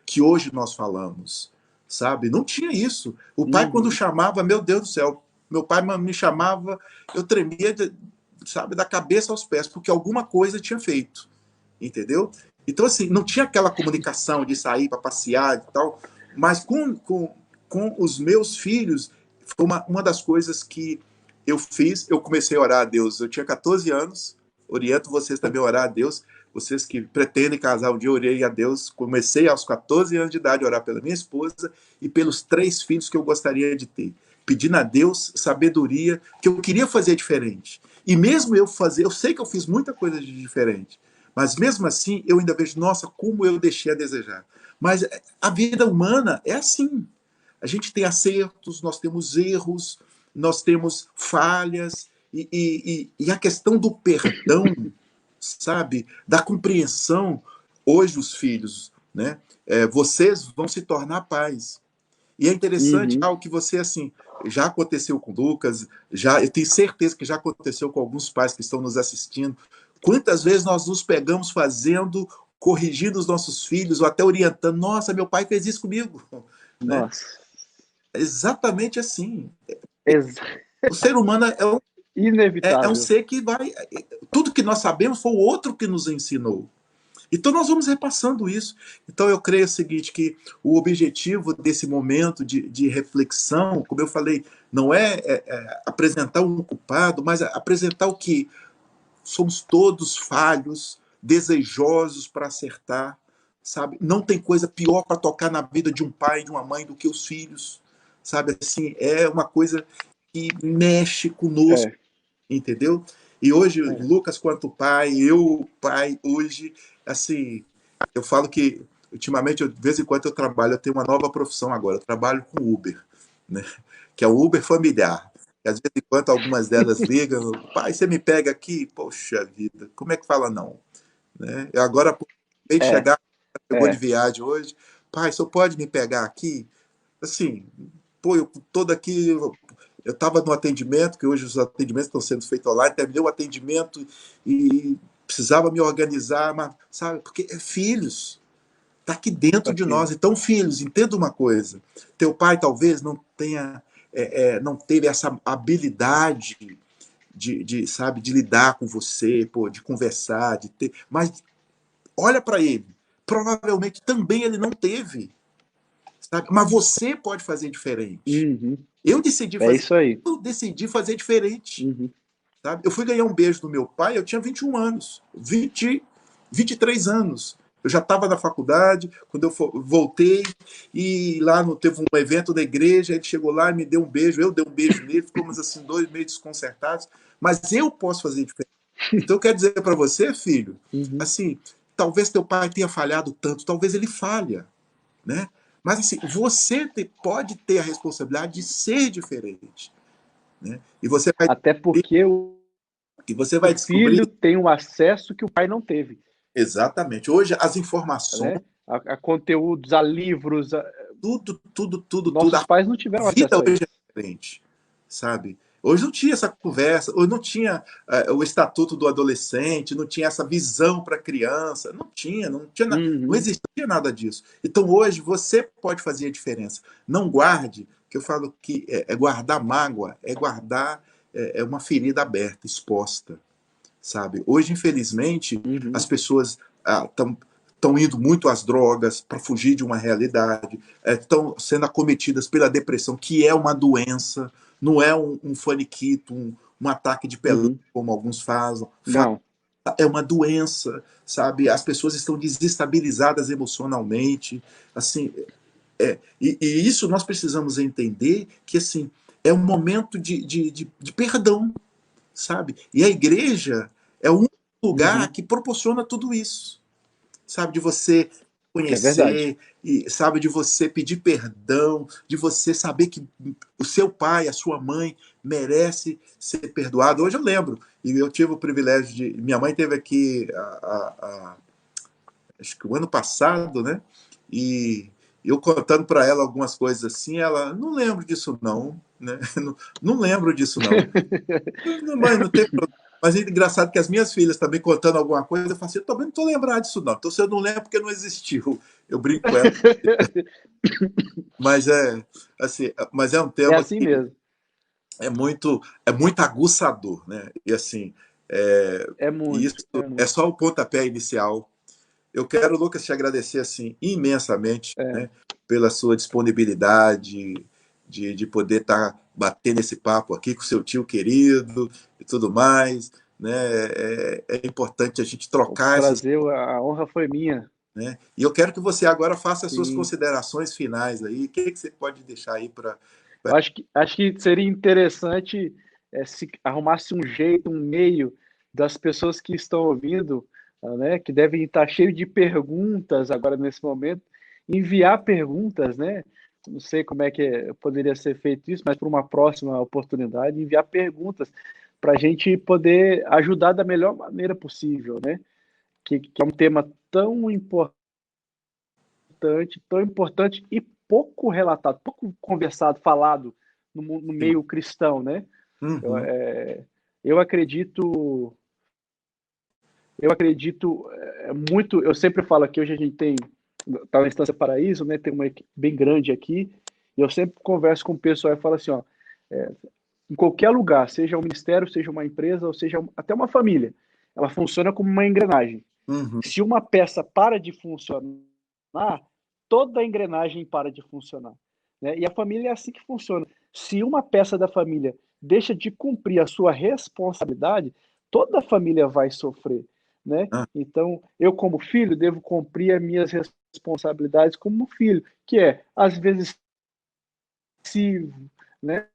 que hoje nós falamos, sabe? Não tinha isso. O pai, quando chamava, meu Deus do céu, meu pai me chamava, eu tremia, sabe, da cabeça aos pés, porque alguma coisa tinha feito, entendeu? Então, assim, não tinha aquela comunicação de sair para passear e tal, mas com os meus filhos, foi uma das coisas que eu fiz. Eu comecei a orar a Deus. Eu tinha 14 anos, oriento vocês também a orar a Deus. Vocês que pretendem casar um dia, eu orei a Deus. Comecei aos 14 anos de idade a orar pela minha esposa e pelos 3 filhos que eu gostaria de ter. Pedindo a Deus sabedoria, que eu queria fazer diferente. E mesmo eu sei que eu fiz muita coisa de diferente, mas mesmo assim eu ainda vejo, nossa, como eu deixei a desejar. Mas a vida humana é assim. A gente tem acertos, nós temos erros, nós temos falhas, e a questão do perdão, sabe, da compreensão. Hoje os filhos, né, vocês vão se tornar pais. E é interessante algo que você, assim, já aconteceu com o Lucas, eu tenho certeza que já aconteceu com alguns pais que estão nos assistindo. Quantas vezes nós nos pegamos corrigindo os nossos filhos, ou até orientando, nossa, meu pai fez isso comigo. Né? Nossa. É exatamente assim. Ex O ser humano é um Inevitável. ser que vai... Tudo que nós sabemos foi o outro que nos ensinou. Então nós vamos repassando isso. Então eu creio o seguinte, que o objetivo desse momento de reflexão, como eu falei, não é apresentar um culpado, mas apresentar o que somos todos falhos, desejosos para acertar, sabe? Não tem coisa pior para tocar na vida de um pai e de uma mãe do que os filhos, sabe? Assim, é uma coisa que mexe conosco, entendeu? E hoje, Lucas, quanto pai, pai, hoje, assim, eu falo que, ultimamente, de vez em quando eu trabalho, eu tenho uma nova profissão agora, eu trabalho com Uber, né? Que é o Uber familiar. E, às vezes, enquanto algumas delas ligam, pai, você me pega aqui? Poxa vida, como é que fala não? Né? Eu agora, acabei de chegar, chegou de viagem hoje, pai, você pode me pegar aqui? Assim, pô, eu todo aqui, eu estava no atendimento, que hoje os atendimentos estão sendo feitos online, terminei o atendimento e precisava me organizar, mas, sabe, porque é filhos, está aqui dentro de nós. Então, filhos, entenda uma coisa, teu pai talvez não tenha, não teve essa habilidade sabe, de lidar com você, pô, de conversar, mas olha para ele, provavelmente também ele não teve, sabe? Mas você pode fazer diferente. Eu decidi fazer, isso aí. Eu decidi fazer diferente. Sabe? Eu fui ganhar um beijo do meu pai, eu tinha 21 anos, 23 anos. Eu já estava na faculdade, quando eu voltei, e lá teve um evento da igreja, ele chegou lá e me deu um beijo, eu dei um beijo nele, ficamos assim 2 meio desconcertados, mas eu posso fazer diferente. Então eu quero dizer para você, filho, assim, talvez teu pai tenha falhado tanto, talvez ele falha, né? Mas assim, você pode ter a responsabilidade de ser diferente, né? E você vai até porque o descobrir filho tem um acesso que o pai não teve. Exatamente. Hoje as informações, né? A conteúdos, a livros, tudo. Nossos A pais não tiveram vida acesso a hoje isso. é diferente, sabe? Hoje não tinha essa conversa, hoje não tinha o estatuto do adolescente, não tinha essa visão para a criança, não tinha, não existia nada disso. Então hoje você pode fazer a diferença. Não guarde, que eu falo que guardar mágoa, guardar uma ferida aberta, exposta, sabe? Hoje, infelizmente, as pessoas estão indo muito às drogas para fugir de uma realidade, estão sendo acometidas pela depressão, que é uma doença, não é um faniquito, um ataque de pelão, como alguns fazem. Não. É uma doença, sabe? As pessoas estão desestabilizadas emocionalmente, assim, e isso nós precisamos entender que, assim, é um momento de perdão, sabe? E a igreja é um lugar que proporciona tudo isso, sabe? De você É verdade. conhecer, e sabe, de você pedir perdão, de você saber que o seu pai, a sua mãe merece ser perdoado. Hoje eu lembro, e eu tive o privilégio de... Minha mãe teve aqui, acho que o ano passado, né? E eu contando para ela algumas coisas assim, ela, não lembro disso não, né? Não lembro disso não. Mãe, não tem problema. Mas é engraçado que as minhas filhas também contando alguma coisa, eu falo assim, eu também não estou lembrado disso não. Então, se eu não lembro, porque não existiu. Eu brinco com ela. Mas é, assim, mas é um É tema assim que mesmo. é muito aguçador, né? E assim, É e isso muito, é é muito. só o pontapé inicial. Eu quero, Lucas, te agradecer assim imensamente, É. né, pela sua disponibilidade de poder estar batendo esse papo aqui com seu tio querido e tudo mais, né? É importante a gente O trocar essas, prazer, a honra foi minha. né? E eu quero que você agora faça as suas Sim. considerações finais aí. O que você pode deixar aí para... Eu acho que seria interessante se arrumasse um jeito, um meio das pessoas que estão ouvindo, né, que devem estar cheio de perguntas agora nesse momento, enviar perguntas, né? Não sei como é que poderia ser feito isso, mas para uma próxima oportunidade, enviar perguntas para a gente poder ajudar da melhor maneira possível, né? Que é um tema tão importante e pouco relatado, pouco conversado, falado no meio cristão, né? Eu, Uhum. eu acredito, muito. Eu sempre falo que hoje a gente tá na Instância Paraíso, né? Tem uma equipe bem grande aqui, e eu sempre converso com o pessoal e falo assim, ó, em qualquer lugar, seja um ministério, seja uma empresa, ou seja até uma família, ela funciona como uma engrenagem. Uhum. Se uma peça para de funcionar, toda a engrenagem para de funcionar, né? E a família é assim que funciona. Se uma peça da família deixa de cumprir a sua responsabilidade, toda a família vai sofrer, né? Ah, Então, eu como filho devo cumprir as minhas responsabilidades como filho, que é às vezes passivo, né?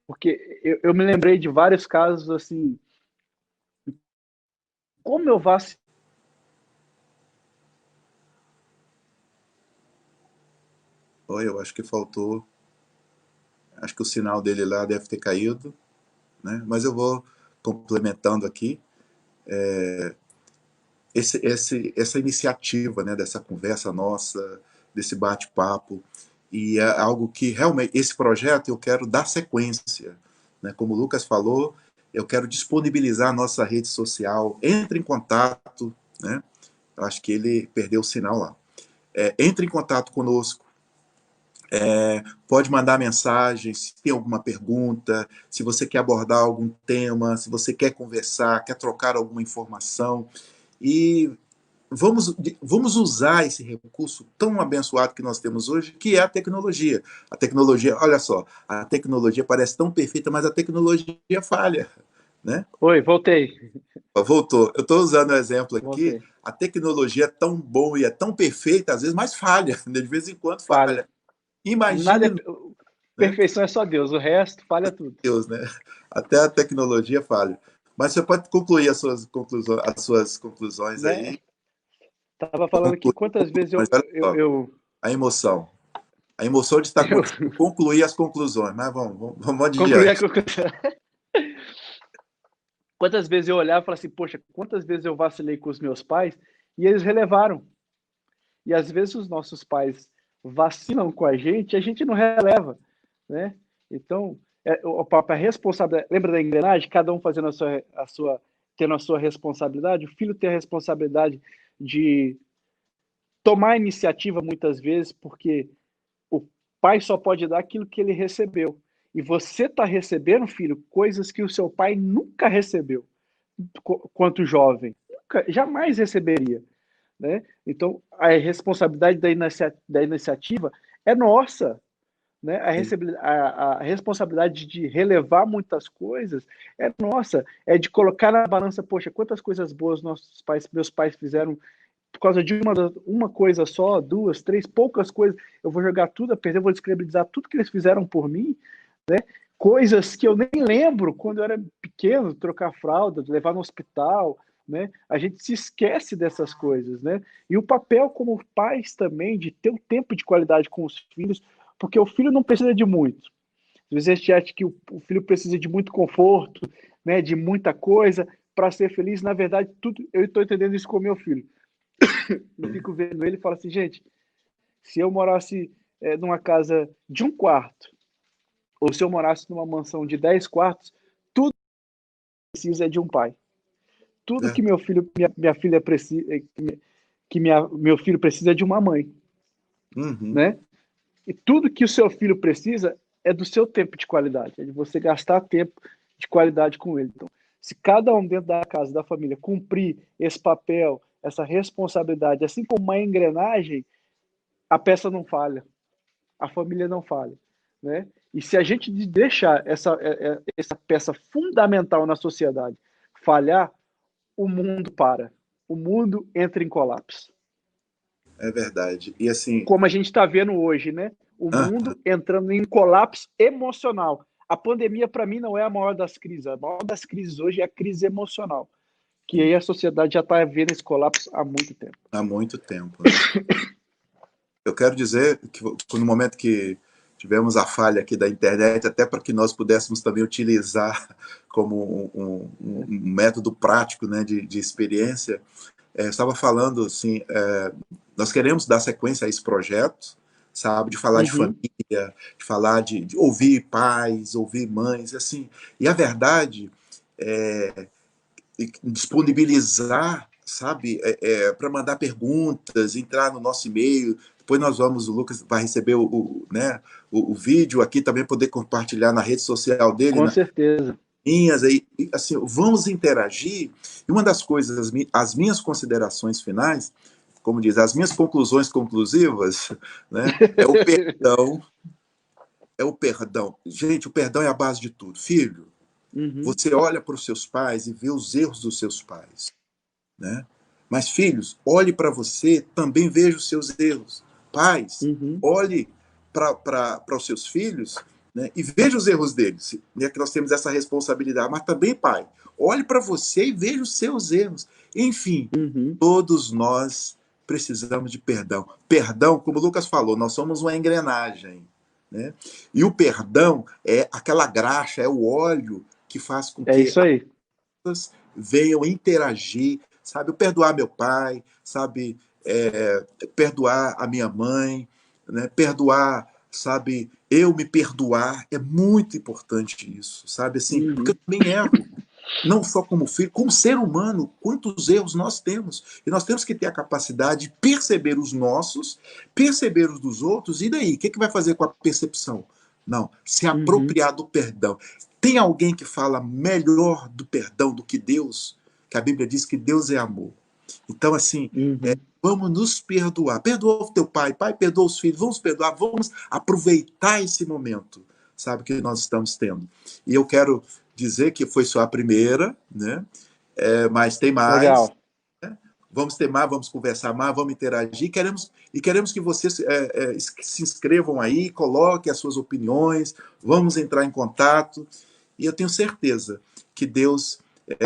Porque eu me lembrei de vários casos assim, como eu vacilo. oi, eu acho que faltou, acho que o sinal dele lá deve ter caído, né? Mas eu vou complementando aqui. Essa iniciativa, né, dessa conversa nossa, desse bate-papo, e é algo que realmente, esse projeto eu quero dar sequência, né? Como o Lucas falou, eu quero disponibilizar a nossa rede social, entre em contato, né? Eu acho que ele perdeu o sinal lá. Entre em contato conosco, pode mandar mensagem, se tem alguma pergunta, se você quer abordar algum tema, se você quer conversar, quer trocar alguma informação, e vamos usar esse recurso tão abençoado que nós temos hoje, que é a tecnologia. A tecnologia, olha só, a tecnologia parece tão perfeita, mas a tecnologia falha, né? Oi, voltei. Voltou. Eu estou usando o exemplo aqui, Voltei. a tecnologia é tão bom e é tão perfeita, às vezes, mas falha, de vez em quando Falha. falha. Nada Imagine, é... né? Perfeição é só Deus, o resto falha tudo. Deus, né? Até a tecnologia falha. Mas você pode concluir as suas conclusões Né? aí. Tava falando aqui quantas vezes Mas olha só, a emoção. A emoção de estar eu contigo, concluir as conclusões. Mas vamos concluí a adiante. conclusão. Quantas vezes eu olhava e falava assim, poxa, quantas vezes eu vacilei com os meus pais e eles relevaram. E às vezes os nossos pais vacilam com a gente não releva, né? Então, a responsabilidade, lembra da engrenagem? Cada um fazendo tendo a sua responsabilidade. O filho tem a responsabilidade de tomar a iniciativa muitas vezes, porque o pai só pode dar aquilo que ele recebeu. E você está recebendo, filho, coisas que o seu pai nunca recebeu quanto jovem. Nunca, jamais receberia. Né? Então, a responsabilidade da iniciativa é nossa. Né? A responsabilidade de relevar muitas coisas é nossa. É de colocar na balança, poxa, quantas coisas boas meus pais fizeram por causa de uma coisa só, duas, três, poucas coisas, eu vou jogar tudo a perder, vou descredibilizar tudo que eles fizeram por mim, né? Coisas que eu nem lembro quando eu era pequeno, trocar fralda, levar no hospital, né? A gente se esquece dessas coisas, né? E o papel como pais também de ter um tempo de qualidade com os filhos, porque o filho não precisa de muito. Às vezes a gente acha que o filho precisa de muito conforto, né, de muita coisa para ser feliz. Na verdade, tudo eu estou entendendo isso com o meu filho. Eu fico vendo ele e falo assim, gente, se eu morasse numa casa de um quarto, ou se eu morasse numa mansão de 10 quartos, tudo que precisa é de um pai. Tudo que meu filho, minha filha precisa, meu filho precisa é de uma mãe, Uhum. né? E tudo que o seu filho precisa é do seu tempo de qualidade, é de você gastar tempo de qualidade com ele. Então, se cada um dentro da casa, da família, cumprir esse papel, essa responsabilidade, assim como uma engrenagem, a peça não falha, a família não falha, né? E se a gente deixar essa peça fundamental na sociedade falhar, o mundo para, o mundo entra em colapso. É verdade. E assim, Como a gente está vendo hoje, né? O mundo entrando em colapso emocional. A pandemia, para mim, não é a maior das crises. A maior das crises hoje é a crise emocional, que aí a sociedade já está vendo esse colapso há muito tempo. há muito tempo, né? Eu quero dizer que no momento que tivemos a falha aqui da internet, até para que nós pudéssemos também utilizar como um método prático, né, de experiência, estava falando assim, nós queremos dar sequência a esse projeto, sabe, de falar de família, de falar de ouvir pais, ouvir mães, assim, e a verdade é disponibilizar, sabe, para mandar perguntas, entrar no nosso e-mail. Depois nós vamos, o Lucas vai receber né, o vídeo aqui, também poder compartilhar na rede social dele, Com certeza. minhas aí, assim, vamos interagir. E uma das coisas, as minhas considerações finais, como diz, as minhas conclusões conclusivas, né, é o perdão. É o perdão. Gente, o perdão é a base de tudo. Filho, você olha para os seus pais e vê os erros dos seus pais, né? Mas, filhos, olhe para você, também veja os seus erros. Pais, olhe para os seus filhos, né, e veja os erros deles, né, que nós temos essa responsabilidade. Mas também, pai, olhe para você e veja os seus erros. Enfim, todos nós precisamos de perdão. Perdão, como o Lucas falou, nós somos uma engrenagem, né? E o perdão é aquela graxa, é o óleo que faz com É que isso aí. as pessoas venham interagir, sabe? Eu perdoar meu pai, sabe? Perdoar a minha mãe, né? Perdoar, sabe? Eu me perdoar, é muito importante isso, sabe? Assim, porque eu também erro, não só como filho, como ser humano, quantos erros nós temos. E nós temos que ter a capacidade de perceber os nossos, perceber os dos outros, e daí? O que vai fazer com a percepção? Não, se apropriar do perdão. Tem alguém que fala melhor do perdão do que Deus? Que a Bíblia diz que Deus é amor. Então, assim, vamos nos perdoar. Perdoa o teu pai, pai, perdoa os filhos, vamos perdoar, vamos aproveitar esse momento, sabe, que nós estamos tendo. E eu quero dizer que foi só a primeira, né? Mas tem mais. Legal. Né? Vamos ter mais, vamos conversar mais, vamos interagir. Queremos que vocês se inscrevam aí, coloquem as suas opiniões, vamos entrar em contato. E eu tenho certeza que Deus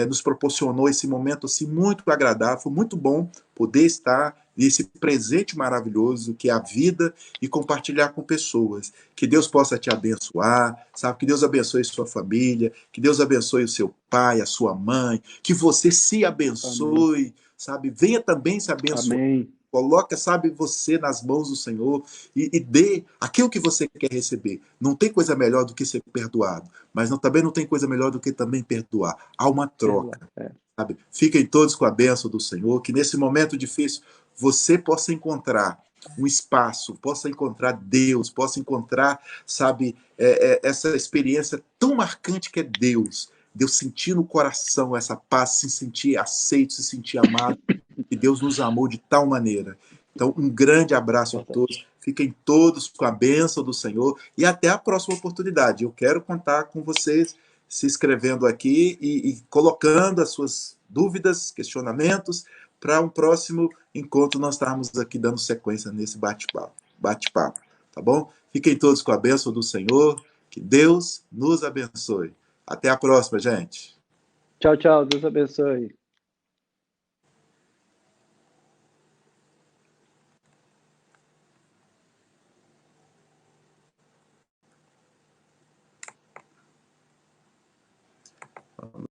nos proporcionou esse momento assim, muito agradável, foi muito bom poder estar nesse presente maravilhoso que é a vida e compartilhar com pessoas. Que Deus possa te abençoar, sabe? Que Deus abençoe sua família, que Deus abençoe o seu pai, a sua mãe, que você se abençoe, amém, sabe? Venha também se abençoar. Amém. Coloca, sabe, você nas mãos do Senhor e dê aquilo que você quer receber. Não tem coisa melhor do que ser perdoado, mas também não tem coisa melhor do que também perdoar. Há uma troca. Sabe? Fiquem todos com a bênção do Senhor, que nesse momento difícil você possa encontrar um espaço, possa encontrar Deus, possa encontrar, sabe, essa experiência tão marcante que é Deus. Deus sentir no coração essa paz, se sentir aceito, se sentir amado, que Deus nos amou de tal maneira. Então, um grande abraço a todos. Fiquem todos com a bênção do Senhor e até a próxima oportunidade. Eu quero contar com vocês se inscrevendo aqui e colocando as suas dúvidas, questionamentos, para um próximo encontro nós estarmos aqui dando sequência nesse bate-papo, tá bom? Fiquem todos com a bênção do Senhor. Que Deus nos abençoe. Até a próxima, gente. Tchau, tchau. Deus abençoe.